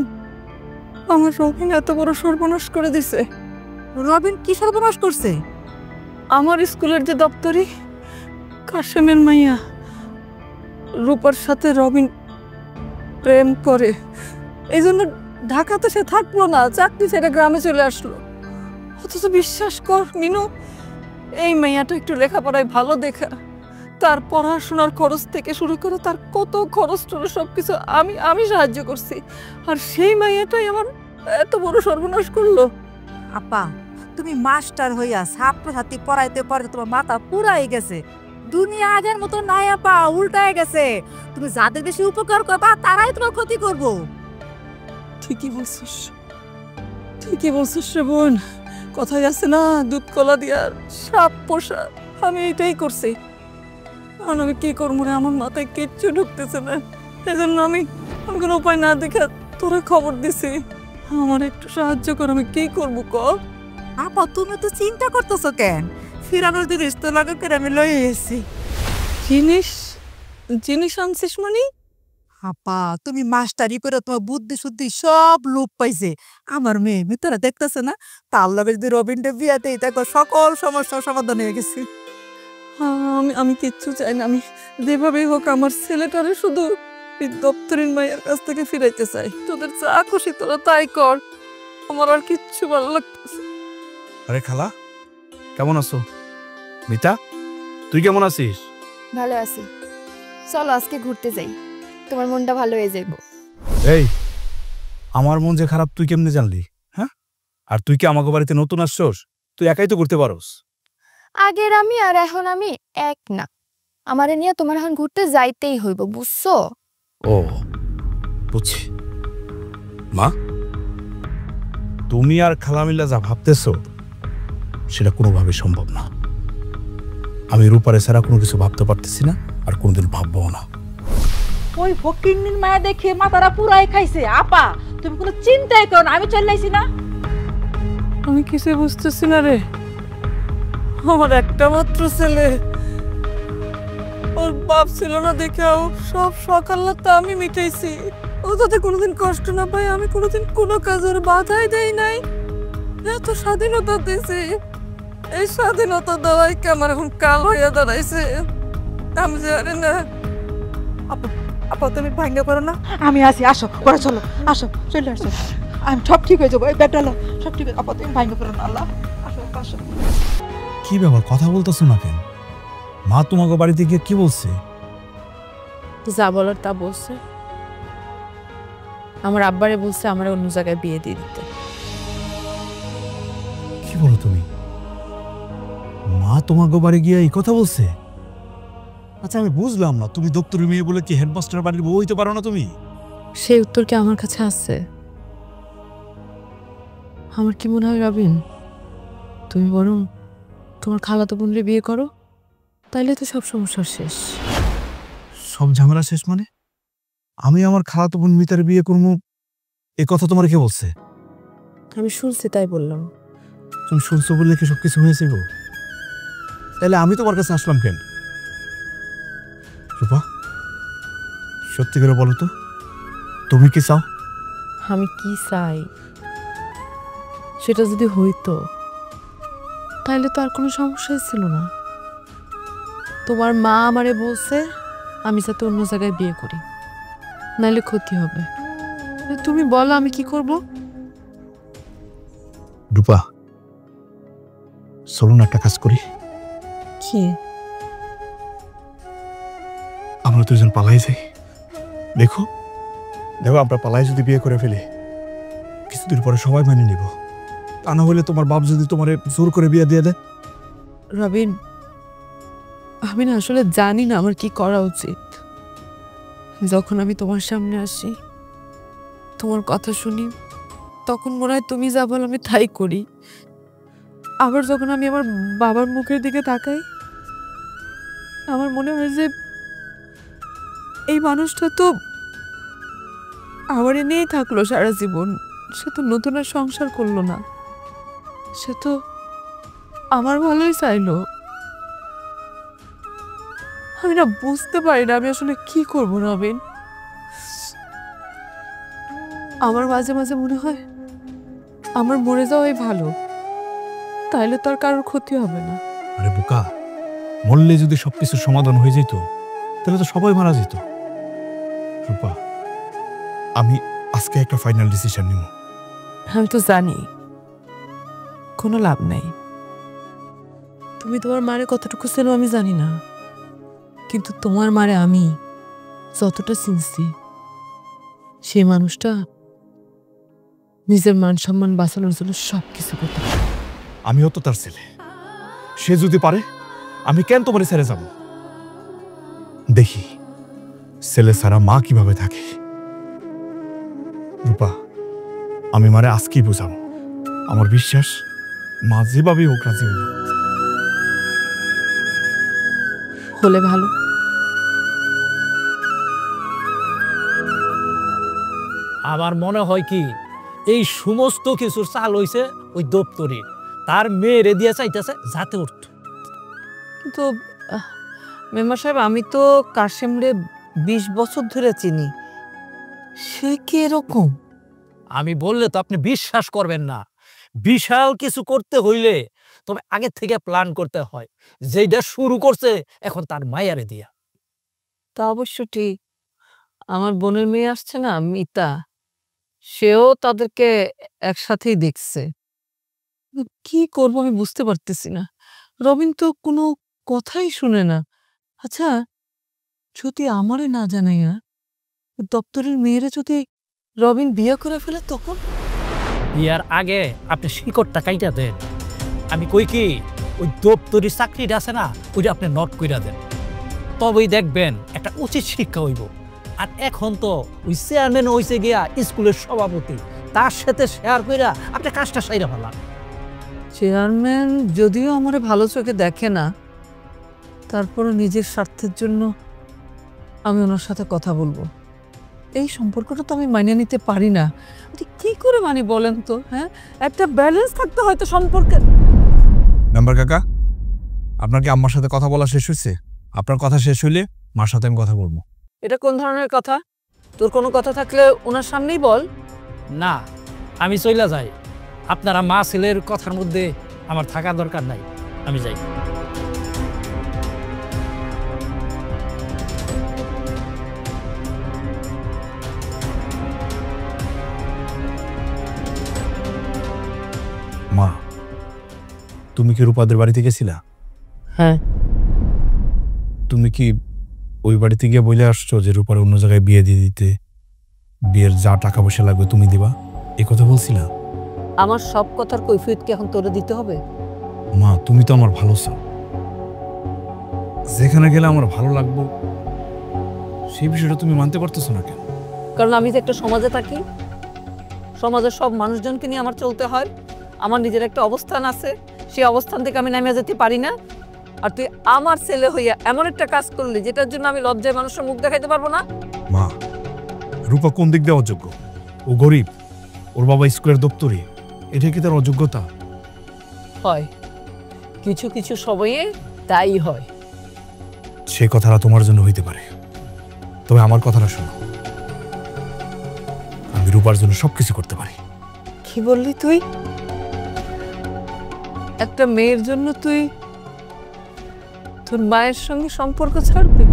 S2: এত বড় সর্বনাশ করে দিছে।
S4: রবিন কি সর্বনাশ করছে?
S2: আমার স্কুলের যে দপ্তরি কাশেমের মাইয়া রূপার সাথে রবিন প্রেম করে, এই জন্য ঢাকাতে সে থাকলো না, চাকরি ছেড়ে গ্রামে চলে আসলো। অথচ বিশ্বাস কর মিনু, এই মেয়েটা একটু লেখাপড়ায় ভালো দেখা, তার পড়াশোনার খরচ থেকে শুরু করে তার কত খরচ টরচ সবকিছু আমি সাহায্য করছি, আর সেই মেয়েটাই আমার এত বড় সর্বনাশ করলো।
S4: আপা তুমি মাস্টার হইয়া ছাত্রছাত্রী পড়াইতে পড়াইতে তোমার মাথা পুরাই গেছে। দুনিয়া আগের মতো নাই আপা, উল্টায় গেছে। তুমি যাদের বেশি উপকার করবা তারাই তোমার ক্ষতি করবো।
S2: ঠিকই বলছিস রে বোন। কথাই আছে না, দুধ কলা দিয়ার সাপ পোষা। আমি এটাই করছি। এখন আমি কি করবো রে, আমার মাথায় কিচ্ছু ঢুকতেছে না। এই জন্য আমি কোনো উপায় না দেখে তোরা খবর দিছি, আমার একটু সাহায্য কর। আমি কি করবো ক?
S4: আপা তুমি তো চিন্তা করতেছো কেন? ফিরানোর জিনিস তো লাগে করে আমি লই এসেছি।
S2: জিনিস আনছিস মানে?
S4: আপা তুমি মাস্টারি করে তোমার বুদ্ধি শুদ্ধি সব লোপ পাইছে। আমার মেয়ে মিতরা দেখতেছে না, তার লগে যদি রবিনটা বিয়াতে দেখো সকল সমস্যার সমাধান হয়ে গেছে।
S2: আমি কিচ্ছু চাই না। আমি যেভাবেই হোক আমার ছেলেটারে শুধু এই দপ্তরের মায়ের কাছ থেকে ফিরাইতে চাই। তোদের যা খুশি তোরা তাই কর, আমার আর কিচ্ছু ভালো লাগতেছে।
S5: আরে খালা, কেমন আছো? মিতা, তুই কেমন আছিস?
S9: ভালো আছি, চলো আজকে ঘুরতে যাই, তোমার মনটা ভালো হয়ে যাইব।
S5: এই, আমার মন যে খারাপ তুই কেমনে জানলি? হ্যাঁ, আর তুই কি আমাকে বাড়িতে নতুন আসছস? তুই একাই তো করতে পারোস।
S9: আগের আমি আর এখন আমি এক না। আমারে নিয়ে তোমার এখন ঘুরতে যাইতেই হইব, বুঝছো?
S5: ও বুঝছি। মা, তুমি আর খালা মিল্লা যা ভাবতেছো সেটা কোনোভাবে সম্ভব না। আমি রূপারে ছাড়া কোনো কিছু ভাবতে পারতেছি না, আর কোনোদিন ভাববো না।
S10: ওই ফকিন্নির মায়া দেখে মাথারা পুরাই খাইছে। আপা তুমি কোনো চিন্তাই করো না, আমি চলে না।
S1: আমি কিছু বুঝতেছি না রে। আমার একটা মাত্র ছেলে, ওর বাপ ছিল না দেখে সব সকালটা আমি মিটাইছি। ও যাতে কোনোদিন কষ্ট না পায়, আমি কোনোদিন কোনো কাজের বাধাই দেই নাই। এত স্বাধীনতা দিয়েছে, এই স্বাধীনতা দেওয়াই কি আমার এখন কাল হইয়া দাঁড়াইছে? আমি জানি না।
S10: আপা তুমি ভাঙ্গা পারো না, আমি আসি। আসো ঘরে চলো, আসো চলে আসো। আমি সব ঠিক হয়ে যাবো, এই ব্যাগটা সব ঠিক হয়ে। আপা তুমি ভাঙ্গা পারো না। আল্লাহ, আসো আসো।
S5: কি ব্যাপার, কথা বলতেছো না কেন? মা তোমাকে বাড়িতে গিয়ে কি বলছে?
S1: যা বলার তা বলছে। আমার আব্বারে বলছে আমার অন্য জায়গায় বিয়ে দিয়ে দিতে।
S5: কি বলো তুমি? মা তোমাকে বাড়ি গিয়ে এই কথা বলছে? আচ্ছা আমি বুঝলাম না, তুমি দপ্তরি মেয়ে বলে কি হেডমাস্টার বাড়ির বউ হইতে পারো না তুমি?
S1: সেই উত্তর কি আমার কাছে আছে? আমার কি মনে হয় রবিন, তুমি বরং তোমার খালাতো বোনরে বিয়ে করো, তাইলে তো সব সমস্যা শেষ।
S5: সব ঝামেলা শেষ মানে? আমি আমার খালাতো বোন মিতার বিয়ে করবো, এ কথা তোমার কে বলছে?
S1: আমি শুনছি তাই বললাম।
S5: তুমি শুনছো বললে কি সবকিছু হয়েছে গো? তাহলে আমি তোমার কাছে আসলাম কেন? রূপা, সত্যি করে বলো তো, তুমি কি চাও?
S1: আমি কি চাই সেটা যদি হইতো তাহলে তো আর কোনো সমস্যাই ছিল না। তোমার মা আমারে বলছে আমি যাতে অন্য জায়গায় বিয়ে করি, নাইলে ক্ষতি হবে। তুমি বলো আমি কি করব?
S5: রূপা, চলো না একটা কাজ করি।
S1: কি?
S5: আমরা দুজন পালাই যাই। দেখো দেখো, আমরা পালাই যদি বিয়ে করে ফেলি, কিছুদিন পরে সবাই মেনে নিব। তা না হলে তোমার বাপ যদি তোমারে জোর করে বিয়ে দিয়ে দেয়।
S1: রবিন, আমি না আসলে জানি না আমার কি করা উচিত। যখন আমি তোমার সামনে আসি, তোমার কথা শুনি, তখন মনে হয় তুমি যা বলো আমি তাই করি। আবার যখন আমি আমার বাবার মুখের দিকে তাকাই, আমার মনে হয় যে এই মানুষটা তো আমার এনেই থাকলো সারা জীবন, সে তো নতুন আর সংসার করলো না, সে তো আমার ভালোই চাইলো। আমি না বুঝতে পারি না আমি আসলে কি করবো রবিন। আমার মাঝে মাঝে মনে হয় আমার মরে যাওয়াই ভালো, তাইলে তো আর কারোর ক্ষতি হবে না।
S5: আরে বোকা, মরলে যদি সবকিছুর সমাধান হয়ে যেত তাহলে তো সবাই মারা যেত। রূপা, আমি আজকে একটা ফাইনাল ডিসিশন নিব।
S1: আমি তো জানি কোনো লাভ নাই। তুমি তোমার মারে কতটুকু চেনো আমি জানি না, কিন্তু তোমার মারে আমি যতটা চিনছি, সেই মানুষটা নিজের মান সম্মান বাঁচানোর জন্য সবকিছু করতে পারে।
S5: আমিও তো তার ছেলে, সে যদি পারে আমি কেন তোমার ছেড়ে যাব? দেখি ছেলে ছাড়া মা কিভাবে থাকে। রূপা, আমি মারে আজকেই বুঝাবো। আমার বিশ্বাস মা যেভাবেই হোক রাজি হইব।
S1: হলে ভালো।
S6: আমার মনে হয় কি এই সমস্ত কিছুর চাল হইছে ওই দপ্তরি, তার মেয়েরে দিয়ে চাইতেছে যাতে উঠত।
S2: কিন্তু মেম্বার সাহেব, আমি তো কাশেমরে 20 বছর ধরে চিনি, সে কি এরকম?
S6: আমি বললে তো আপনি বিশ্বাস করবেন না। বিশাল কিছু করতে হইলে তবে আগে থেকে প্ল্যান করতে হয়। যেটা শুরু করছে এখন তার মায়ারে দিয়া।
S2: তা অবশ্য ঠিক। আমার বোনের মেয়ে আসছে না, মিতা, সেও তাদেরকে একসাথেই দেখছে।
S1: কি করবো আমি বুঝতে পারতেছি না। রবিন তো কোনো কথাই শুনে না। আচ্ছা, যদি আমারে না জানাইয়া দপ্তরের মেয়েরে যদি রবিন বিয়ে করে ফেলে তখন?
S6: বিয়ার আগে আপনি শিকড়টা কাইটা দেন। আমি কই কি ওই দপ্তরি চাকরিটা আছে না, ওইটা আপনি নট কইরা দেন, তবেই দেখবেন একটা উচিত শিক্ষা হইব। আর এখন তো ওই চেয়ারম্যান হইছে গিয়া স্কুলের সভাপতি, তার সাথে শেয়ার কইরা আপনি কাজটা সাইরা ফেলান।
S2: চেয়ারম্যান যদিও আমার ভালো চোখে দেখে না, তারপরও নিজের স্বার্থের জন্য আমি ওনার সাথে কথা বলবো। এই সম্পর্কটা তো আমি মানিয়ে নিতে পারি না। কি করে মানি বলেন তো? হ্যাঁ, একটা ব্যালেন্স থাকতে হয়তো সম্পর্কে।
S5: মেম্বার কাকা, আপনার কি আম্মার সাথে কথা বলা শেষ হয়েছে? আপনার কথা শেষ হইলে মার সাথে আমি কথা বলবো।
S2: এটা কোন ধরনের কথা? তোর কোনো কথা থাকলে ওনার সামনেই বল।
S6: না, আমি চইলা যাই। আপনারা মা ছেলের কথার মধ্যে আমার থাকা দরকার নাই, আমি যাই।
S5: মা, তুমি কি রূপাদের বাড়িতে গেছিলা?
S2: হ্যাঁ।
S5: তুমি কি ওই বাড়িতে গিয়ে বলে আসছো যে রূপার অন্য জায়গায় বিয়ে দিয়ে দিতে, বিয়ের যা টাকা পয়সা লাগবে তুমি দিবা, এই কথা বলছিলা?
S2: আমার সব কথার কৈফিয়ত কি এখন তোরে দিতে হবে?
S5: মা, তুমি তো আমার ভালো চাও, যেখানে গেলে আমার ভালো লাগবো, সেই বিষয়টা তুমি মানতে পারতেছো না কেন?
S2: কারণ আমি তো একটা সমাজে থাকি, সমাজের সব মানুষজনকে নিয়ে আমার চলতে হয়। আমার নিজের একটা অবস্থান আছে, সেই অবস্থান থেকে আমি নামিয়ে যেতে পারি না। আর তুই আমার ছেলে হইয়া এমন একটা কাজ করলি যেটার জন্য আমি লজ্জায় মানুষের মুখ দেখাইতে পারবো না।
S5: মা, রূপা কোন দিক দিয়ে অযোগ্য? ও গরিব, ওর বাবা স্কুলের দপ্তরি, এটা কি তার অযোগ্যতা?
S2: হয়, কিছু কিছু সময়ে তাই হয়।
S5: সে কথাটা তোমার জন্য হইতে পারে, তবে আমার কথাটা শোনো, আমি রূপার জন্য সবকিছু করতে পারি।
S2: কি বললি তুই? একটা মেয়ের জন্য তুই তোর মায়ের সঙ্গে সম্পর্ক ছাড়বি?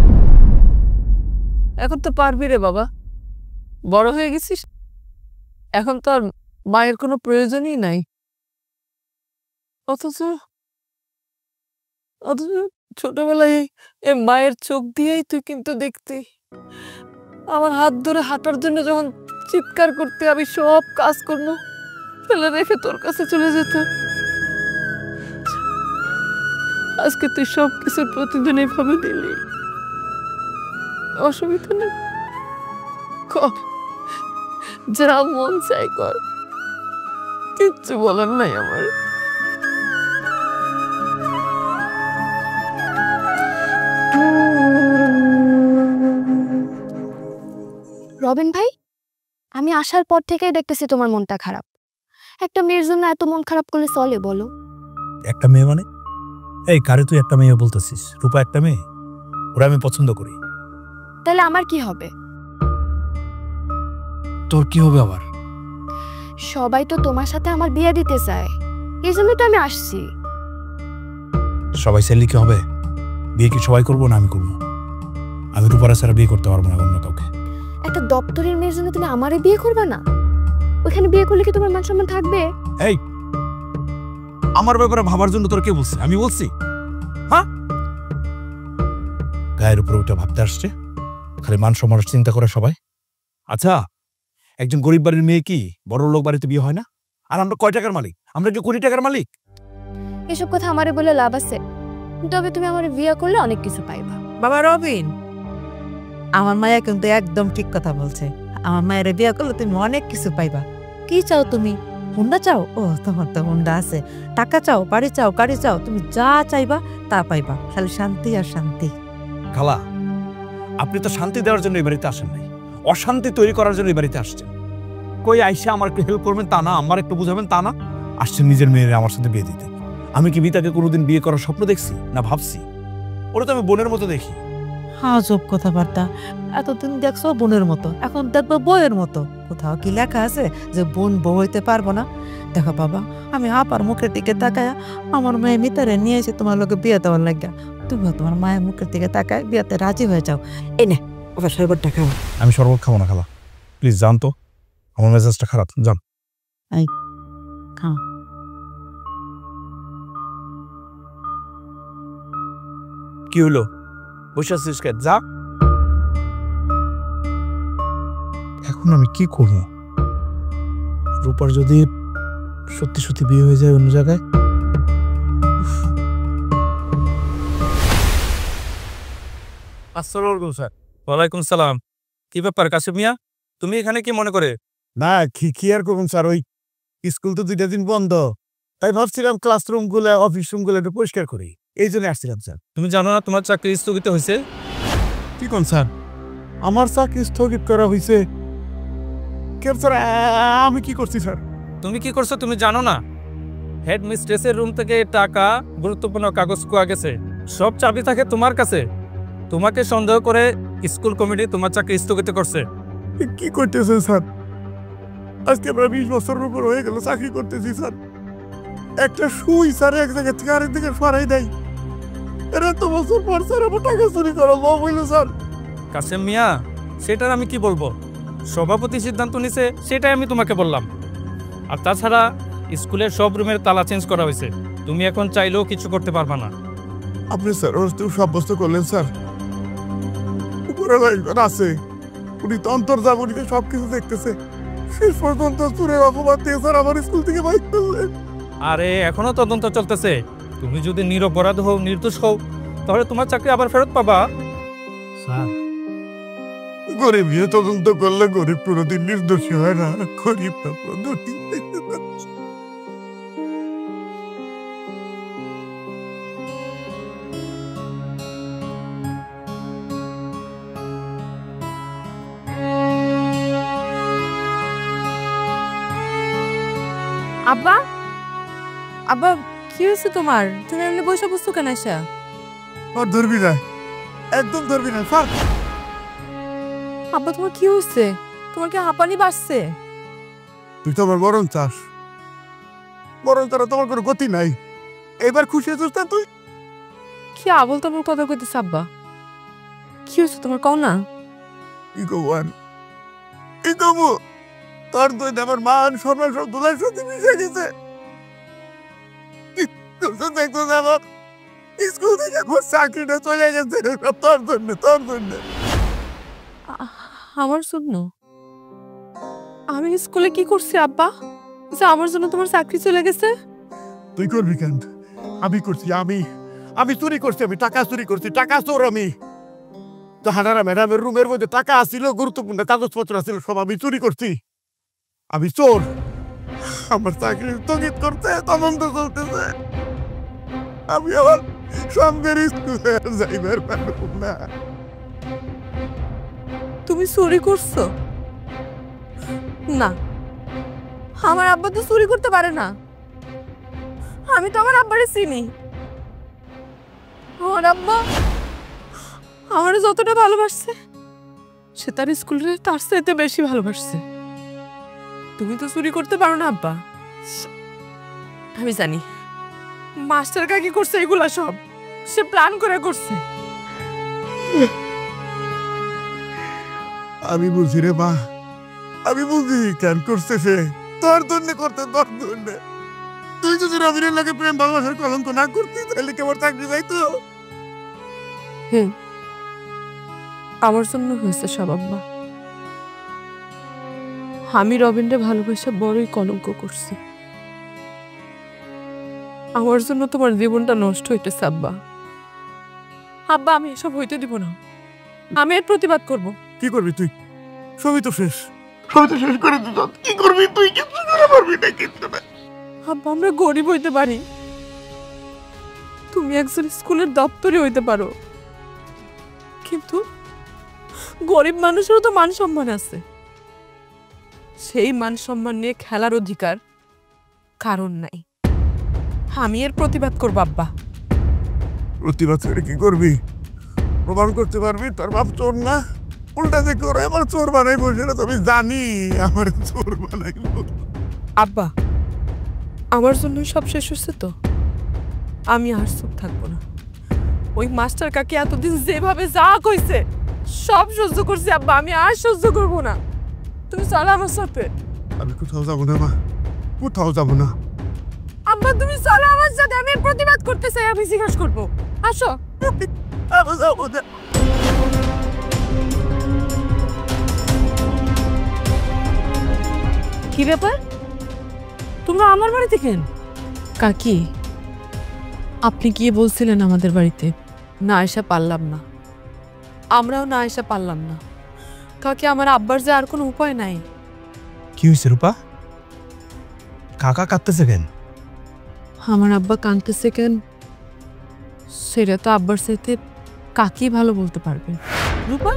S2: এখন তো পারবি রে বাবা, বড় হয়ে গেছিস, এখন তো আর মায়ের কোনো প্রয়োজনই নাই। অথচ ছোটবেলায় এ মায়ের চোখ দিয়েই তুই কিন্তু দেখতি। আমার হাত ধরে হাঁটার জন্য যখন চিৎকার করতে, আমি সব কাজ করবো ফেলে রেখে তোর কাছে চলে যেত। আজকে তুই সব কিছুর প্রতিদিন এইভাবে দিলি, অসুবিধা নেই, কর যা মন চাই কর, কিচ্ছু বলার নাই আমার।
S9: রবিন ভাই, আমি আসার পর থেকেই দেখতেছি তোমার মনটা খারাপ। একটা মেয়ের জন্য এত মন খারাপ করলে চলে বলো?
S5: একটা মেয়ে মানে? এই কারে তুই একটা মেয়ে বলতেছিস? রূপা একটা মেয়ে, ওরা আমি পছন্দ করি।
S9: তাহলে আমার কি হবে?
S5: তোর কি হবে আবার?
S9: সবাই তো তোমার সাথে আমার বিয়ে দিতে চায়, এই জন্য তো আমি আসছি।
S5: সবাই চাইলে কি হবে? বিয়ে কি সবাই করবো না আমি করবো? আমি রূপারা ছাড়া বিয়ে করতে পারবো না অন্য কাউকে।
S9: একটা দপ্তরের মেয়ের জন্য তুমি আমারে বিয়ে করবে না? ওখানে বিয়ে করলে কি তোমার মান সম্মান থাকবে?
S5: এই, আমার ব্যাপারে ভাবার জন্য তোর কে বলছে? আমি বলছি? হ্যাঁ, গায়ের উপরে ওটা ভাবতে আসছে, খালি মান সম্মানের চিন্তা করে সবাই। আচ্ছা, একজন গরিব বাড়ির মেয়ে কি বড় লোক বাড়িতে বিয়ে হয় না? আর আমরা কয় টাকার মালিক? আমরা কি কোটি টাকার মালিক?
S9: এসব কথা আমারে বলে লাভ আছে? তবে তুমি আমারে বিয়ে করলে অনেক কিছু পাইবা।
S10: বাবা রবিন, আমার মায়া কিন্তু একদম ঠিক কথা বলছে। আমার মায়ের বিয়ে করলে তুমি অনেক কিছু পাইবা। কি চাও তুমি? হুন্ডা চাও? ও, তোমার তো হুন্ডা আছে। টাকা চাও, বাড়ি চাও, গাড়ি চাও, তুমি যা চাইবা তা পাইবা, খালি শান্তি আর শান্তি।
S5: খালা, আপনি তো শান্তি দেওয়ার জন্য এই বাড়িতে আসেন নাই, অশান্তি তৈরি করার জন্য এই বাড়িতে আসছেন। কই আইসা আমার একটু হেল্প করবেন তা না, আমার একটু বুঝাবেন তা না, আসছেন নিজের মেয়ের আমার সাথে বিয়ে দিতে। আমি কি বিতাকে কোনোদিন বিয়ে করার স্বপ্ন দেখছি না ভাবছি? ওরা তো আমি বোনের মতো দেখি।
S10: আজব কথাবার্তা। এতদিন দেখছো বোনের মতো, এখন দেখবো বউয়ের মতো। কোথাও কি লেখা আছে যে বোন বউ হইতে পারবো না? দেখো বাবা, আমি আপার মুখের দিকে তাকায় আমার মেয়ে মিতারে নিয়ে এসে তোমার লোকে বিয়ে দেওয়ার লাগিয়া, তুমিও তোমার মায়ের মুখের দিকে তাকায় বিয়েতে রাজি হয়ে যাও। এই নে আবার শরবতটা খাও।
S5: আমি শরবত খাবো না খালা, প্লিজ যান তো, আমার মেজাজটা খারাপ, যান।
S10: খাও।
S5: কি হলো, বসে আছিস কেন? যা। এখন আমি কি করবো? রূপার যদি সত্যি সত্যি বিয়ে হয়ে যায় অন্য জায়গায়।
S7: আসসালামু আলাইকুম স্যার। ওয়ালাইকুম সালাম। কি ব্যাপার কাশিম মিয়া, তুমি এখানে কি মনে করে?
S3: না কি আর করুন স্যার, ওই স্কুল তো 2 দিন বন্ধ, তাই ভাবছিলাম ক্লাসরুম গুলো অফিস রুম গুলো একটু পরিষ্কার করি, এই জন্য আসছিলাম স্যার।
S7: তুমি জানো না তোমার চাকরি স্থগিত হয়েছে?
S3: কি কোন স্যার, আমার চাকরি স্থগিত করা হয়েছে? কেন স্যার, আমি কি করছি স্যার?
S7: তুমি কি করছো তুমি জানো না? হেড মিস্ট্রেসের রুম থেকে টাকা, গুরুত্বপূর্ণ কাগজ খোয়া গেছে, সব চাবি থাকে তোমার কাছে। তোমাকে সন্দেহ করে স্কুল কমিটি তোমার চাকরি স্থগিত করছে।
S3: কি করতেছেন স্যার? আজকে আমরা 20 বছরের উপর হয়ে গেল চাকরি করতেছি স্যার। একটা সুই স্যার এক জায়গা থেকে আরেক দিকে সরাই দেয়। এরা তো বছর পর স্যার আমার টাকা চুরি করা লোভ হইল স্যার।
S7: কাসেম মিয়া, সেটার আমি কি বলবো? সভাপতি সিদ্ধান্ত নিছে, সেটাই আমি তোমাকে বললাম। আর তাছাড়া স্কুলের সব রুমের তালা চেঞ্জ করা হয়েছে, তুমি এখন চাইলেও কিছু করতে পারবা না।
S3: আপনি স্যার ওর তো সাব্যস্ত করলেন স্যার, উপরে একজন আছে, উনি তো অন্তর্জাবনীতে সবকিছু দেখতেছে, শেষ পর্যন্ত চুরের অপবাদ দিয়ে স্যার আমার স্কুল থেকে বাইক করলেন।
S7: আরে এখনো তদন্ত চলতেছে, তুমি যদি নিরপরাধ হও, নির্দোষ হও, তাহলে তোমার চাকরি আবার ফেরত পাবা।
S3: স্যার, গরিব নিয়ে তদন্ত করলে গরিব কোনোদিন নির্দোষী হয় না, গরিব দোষী।
S1: আব্বা, আব্বা কি হয়েছে তোমার? তুমি এমনি বসে বসছো কেন? আসা
S3: আর ধরবি না, একদম ধরবি না স্যার।
S1: আব্বা তোমার কি হয়েছে? তোমার কি হাঁপানি বাড়ছে?
S3: তুই তো আমার মরণ চাস, মরণ ছাড়া তোমার কোনো গতি নাই। এবার খুশি হয়েছিস না তুই?
S1: কি আবল তাবল কথা কইতেছ আব্বা? কি হয়েছে তোমার, কও না।
S3: কি কবো আর, কি কবো? তোর দুই আমার মান সম্মান সব দুলার সাথে মিশে গেছে। দেখতো আমার স্কুল থেকে আমার চাকরিটা চলে গেছে তোর জন্য, তোর জন্য।
S1: আমার জন্য? আমি স্কুলে কি করছি আব্বা যে আমার জন্য তোমার চাকরি চলে গেছে?
S3: তুই করবি কেন? আমি করছি, আমি চুরি করছি, আমি টাকা চুরি করছি, টাকা চোর আমি। তো হানারা ম্যাডামের রুমের মধ্যে টাকা আসছিল, গুরুত্বপূর্ণ কাগজপত্র আসছিল, সব আমি চুরি করছি, আমি চোর। আমার চাকরি স্থগিত করতে তদন্ত চলতেছে, আমি আমার সঙ্গের স্কুলে যাইবার পারব না।
S1: তুমি চুরি করছো? না, আমার আব্বা তো চুরি করতে পারে না। আমি তো আমার আব্বারে চিনি। আমার আব্বা আমার যতটা ভালোবাসছে, সে তার স্কুলের তার চাইতে বেশি ভালোবাসছে। তুমি তো চুরি করতে পারো না আব্বা। আমি জানি মাস্টার কাকি করছে এগুলা সব, সে প্ল্যান করে করছে।
S3: আমি বুঝি রে মা, আমি বুঝি কেন করছে সে। তোর জন্য করতে, তোর জন্য। তুই যদি রবিনের লাগে প্রেম ভালোবাসার কলঙ্ক না করতি তাহলে কেমন চাকরি যাইতো?
S1: আমার জন্য হয়েছে সব আব্বা। আমি রবিনরে ভালোবাসা বড়ই কলঙ্ক করছি। আমার জন্য তোমার জীবনটা নষ্ট হইতেছে আব্বা। আব্বা আমি এসব হইতে দিব না, আমি এর প্রতিবাদ করব।
S3: কি করবি তুই? সবই তো শেষ, সবই তো শেষ করে দিত। কি করবি তুই? কিছু করে পারবি না, কিছু না।
S1: আব্বা আমরা গরিব হইতে পারি, তুমি একজন স্কুলের দপ্তরে হইতে পারো, কিন্তু গরিব মানুষেরও তো মান সম্মান আছে। সেই মান সম্মান নিয়ে খেলার অধিকার কারণ নাই। আমি এর প্রতিবাদ করব আব্বা।
S3: প্রতিবাদ করে কি করবি? প্রমাণ করতে পারবি তোর বাপ চোর না? উল্টা যে করে আমার চোর বানাইবো সেটা তো আমি জানি, আমার চোর বানাইবো।
S1: আব্বা আমার জন্য সব শেষ হচ্ছে তো, আমি আর চুপ থাকবো না। ওই মাস্টার কাকি এতদিন যেভাবে যা কইছে সব সহ্য করছি আব্বা, আমি আর সহ্য করবো না। তুমি চলো আমার সাথে।
S3: আমি কোথাও যাবো না মা, কোথাও যাবো না।
S1: আব্বা তুমি চলো আমার সাথে, আমি এর প্রতিবাদ করতে চাই, আমি জিজ্ঞাসা করবো। আসো।
S3: আমি যাবো না।
S1: কি ব্যাপার?
S2: তোমরা আমার বাড়িতে কেন?
S1: কাকি, আপনি গিয়ে বলছিলেন আমাদের বাড়িতে, না এসে পারলাম না, আমরাও না এসে পারলাম না। কাকি, আমার আব্বার যে আর কোনো উপায় নাই।
S5: কি হয়েছে রূপা? কাকা কাঁদতেছে কেন?
S1: আমার আব্বা কাঁদতেছে কেন সেটা তো আব্বার সাথে কাকি ভালো বলতে পারবে।
S2: রূপা,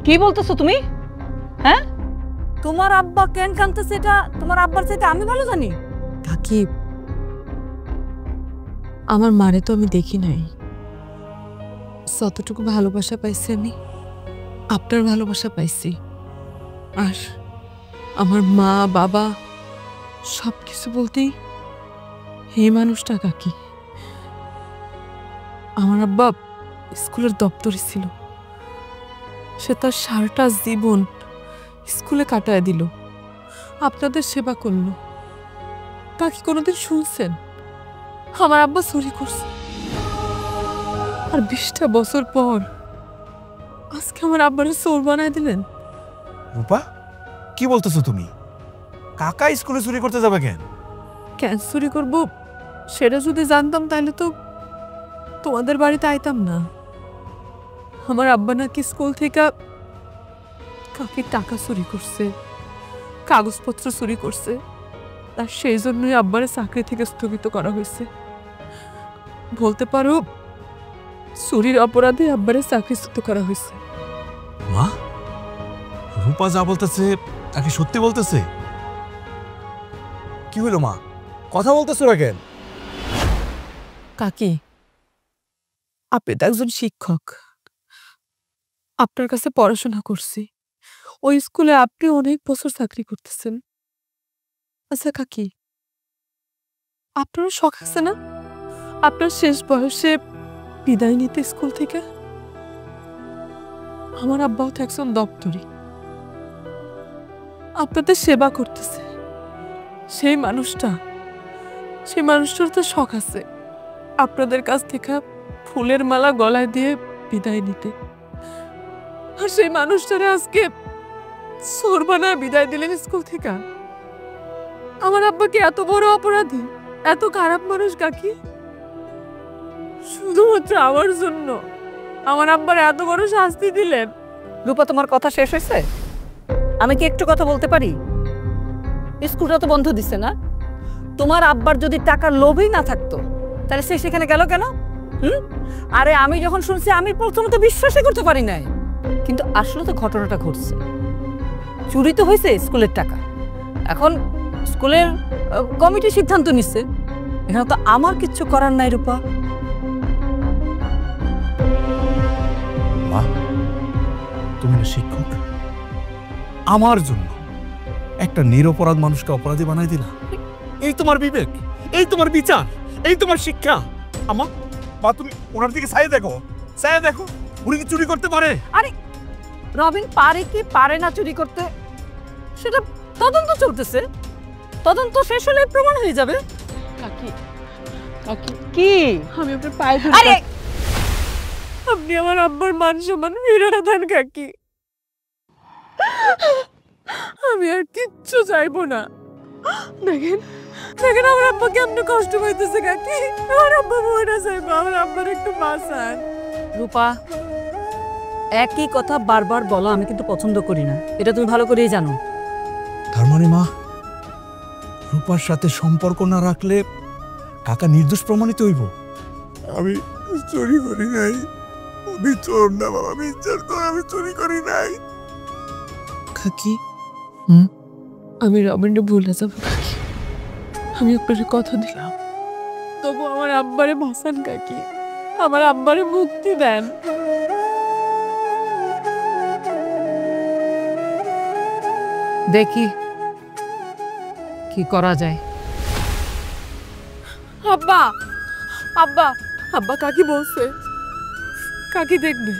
S2: কি বলতেছো তুমি? হ্যাঁ, তোমার আব্বা কেন কাঁদতেছে এটা তোমার আব্বার চাইতে আমি ভালো জানি।
S1: কাকি, আমার মারে তো আমি দেখি নাই, যতটুকু ভালোবাসা পাইছি আমি আপনার ভালোবাসা পাইছি। আর আমার মা বাবা সব কিছু বলতেই এই মানুষটা কাকি। আমার আব্বা স্কুলের দপ্তরে ছিল, সে তার সারাটা জীবন স্কুলে কাটায় দিল, আপনাদের সেবা করলো। কাকি, কোনোদিন শুনছেন আমার আব্বা চুরি করছে? আর 20টা বছর পর আজকে আমার আব্বারে চোর বানায় দিলেন।
S5: রূপা, কি বলতেছো তুমি? কাকা স্কুলে চুরি করতে যাবে কেন?
S1: কেন চুরি করবো সেটা যদি জানতাম তাহলে তো তোমাদের বাড়িতে আইতাম না। আমার আব্বা নাকি স্কুল থেকে কাকির টাকা চুরি করছে, কাগজপত্র চুরি করছে, আর সেই জন্যই আব্বারে চাকরি থেকে স্থগিত করা হয়েছে। বলতে পারো চুরির অপরাধে আব্বারে চাকরিচ্যুত করা হয়েছে।
S5: মা, রূপা যা বলতেছে তাকে সত্যি বলতেছে? কি হলো মা, কথা বলতেছো না কেন?
S1: কাকি, আপনি তো একজন শিক্ষক, আপনার কাছে পড়াশোনা করছি, ওই স্কুলে আপনি অনেক বছর চাকরি করতেছেন। আচ্ছা কাকি, আপনারও শখ আছে না আপনার শেষ বয়সে বিদায় নিতে স্কুল থেকে? আমার আব্বাও তো একজন দপ্তরি, আপনাদের সেবা করতেছে। সেই মানুষটার তো শখ আছে আপনাদের কাছ থেকে ফুলের মালা গলায় দিয়ে বিদায় নিতে। আর সেই মানুষটারে আজকে চোর বানায় বিদায় দিলেন স্কুল থেকে। আমার আব্বাকে এত বড় অপরাধী, এত খারাপ মানুষ কাকি? শুধুমাত্র আমার জন্য আমার আব্বার এত বড় শাস্তি দিলেন।
S2: রূপা, তোমার কথা শেষ হয়েছে? আমি কি একটু কথা বলতে পারি? স্কুলটা তো বন্ধ দিছে না? তোমার আব্বার যদি টাকার লোভই না থাকতো তাহলে সে সেখানে গেল কেন? আরে আমি যখন শুনছি আমি প্রথমত বিশ্বাসই করতে পারি নাই, কিন্তু আসলে তো ঘটনাটা ঘটছে। চুরি তো হয়েছে স্কুলের টাকা, এখন স্কুলের কমিটি সিদ্ধান্ত নিচ্ছে, এখানে তো আমার কিচ্ছু করার নাই। রূপা,
S5: মা, তুমি না শিক্ষক, আমার জন্য একটা নিরপরাধ মানুষকে অপরাধী বানাই দিলা। এই তোমার বিবেক, এই তোমার বিচার, এই তোমার শিক্ষা। আমা, মা, তুমি ওনার দিকে চাই দেখো, উনি কি চুরি করতে পারে?
S2: আরে রবিন পারে কি পারে না চুরি করতে সেটা তদন্ত চলতেছে, তদন্ত শেষ হলে প্রমাণ হয়ে যাবে।
S1: কাকি, কাকি,
S2: কি?
S1: আমি আপনার পায়ে ধরে,
S2: আরে
S1: আপনি আমার আব্বার মান সম্মান ফিরে দেন কাকি। আমি আর কিচ্ছু চাইবো না। দেখেন দেখেন আমার আব্বা কেমন কষ্ট পাইতেছে কাকি। আমার আব্বা মরে যাইবো, আমার আব্বার একটু বাঁচান।
S2: রূপা, একই কথা বারবার বলা আমি কিন্তু পছন্দ করি না, এটা তুমি ভালো করেই জানো।
S5: তার মানে মা, রূপার সাথে সম্পর্ক না রাখলে কাকা নির্দোষ প্রমাণিত হইব?
S3: আমি চুরি করি নাই, আমি চোর না বাবা, বিচার কর, আমি চুরি করি নাই।
S1: কাকি, আমি রবিনকে ভুলে যাবো কাকি, আমি আপনার কথা দিলাম। তবু আমার আব্বারে বাঁচান কাকি, আমার আব্বারে মুক্তি দেন।
S2: দেখি কি করা যায়।
S1: আব্বা, আব্বা, আব্বা, কাকি বলছে কাকি দেখবে।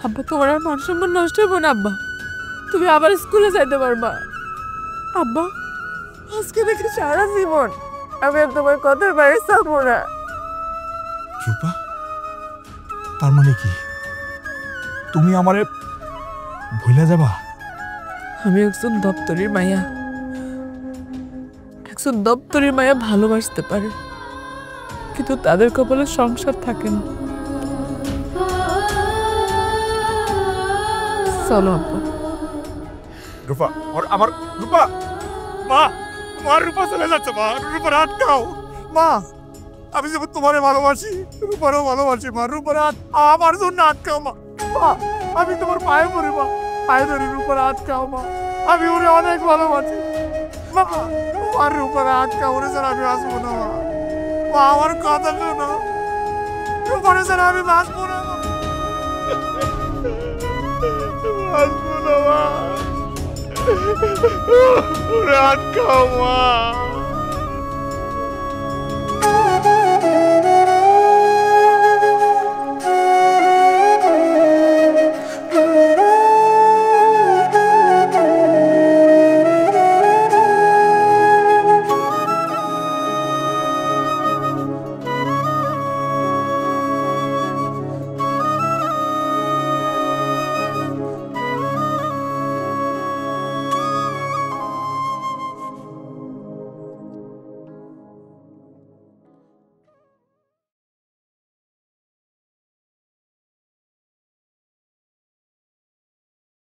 S1: আব্বা, তোমার আর মান সম্মান নষ্ট হইব না আব্বা, তুমি আবার স্কুলে যাইতে পারবা। আব্বা, আজকে দেখে সারা জীবন আমি আর তোমার কথার বাইরে যাবো না।
S5: রূপা, তার মানে কি তুমি আমারে ভুলে যাবা?
S1: আমি একজন দপ্তরের মাইয়া, একজন দপ্তরি মায়া ভালোবাসতে পারে, কিন্তু তাদের কপালে সংসার থাকে না। চলো আব্বু।
S3: রূপা, আমার রূপা, মা, আমার রূপা চলে যাচ্ছে, মা, রূপার আটকাও, মা, আমি যেমন তোমারে ভালোবাসি, রূপারও ভালোবাসি, মা, রূপার আমার জন্য আটকাও, মা, মা, আমি তোমার পায়ে পড়ি, মা, পায়ে ধরি, রূপার আটকাও, মা, আমি ওরে অনেক ভালোবাসি, মা, আমার রূপার আটকাও, ওরে স্যার আমি আসবো না, মা, মা, আমার কথা শোনো, রূপারে স্যার আমি বাঁচবো না, বাঁচবো না, মা, ওরে আটকাও, মা।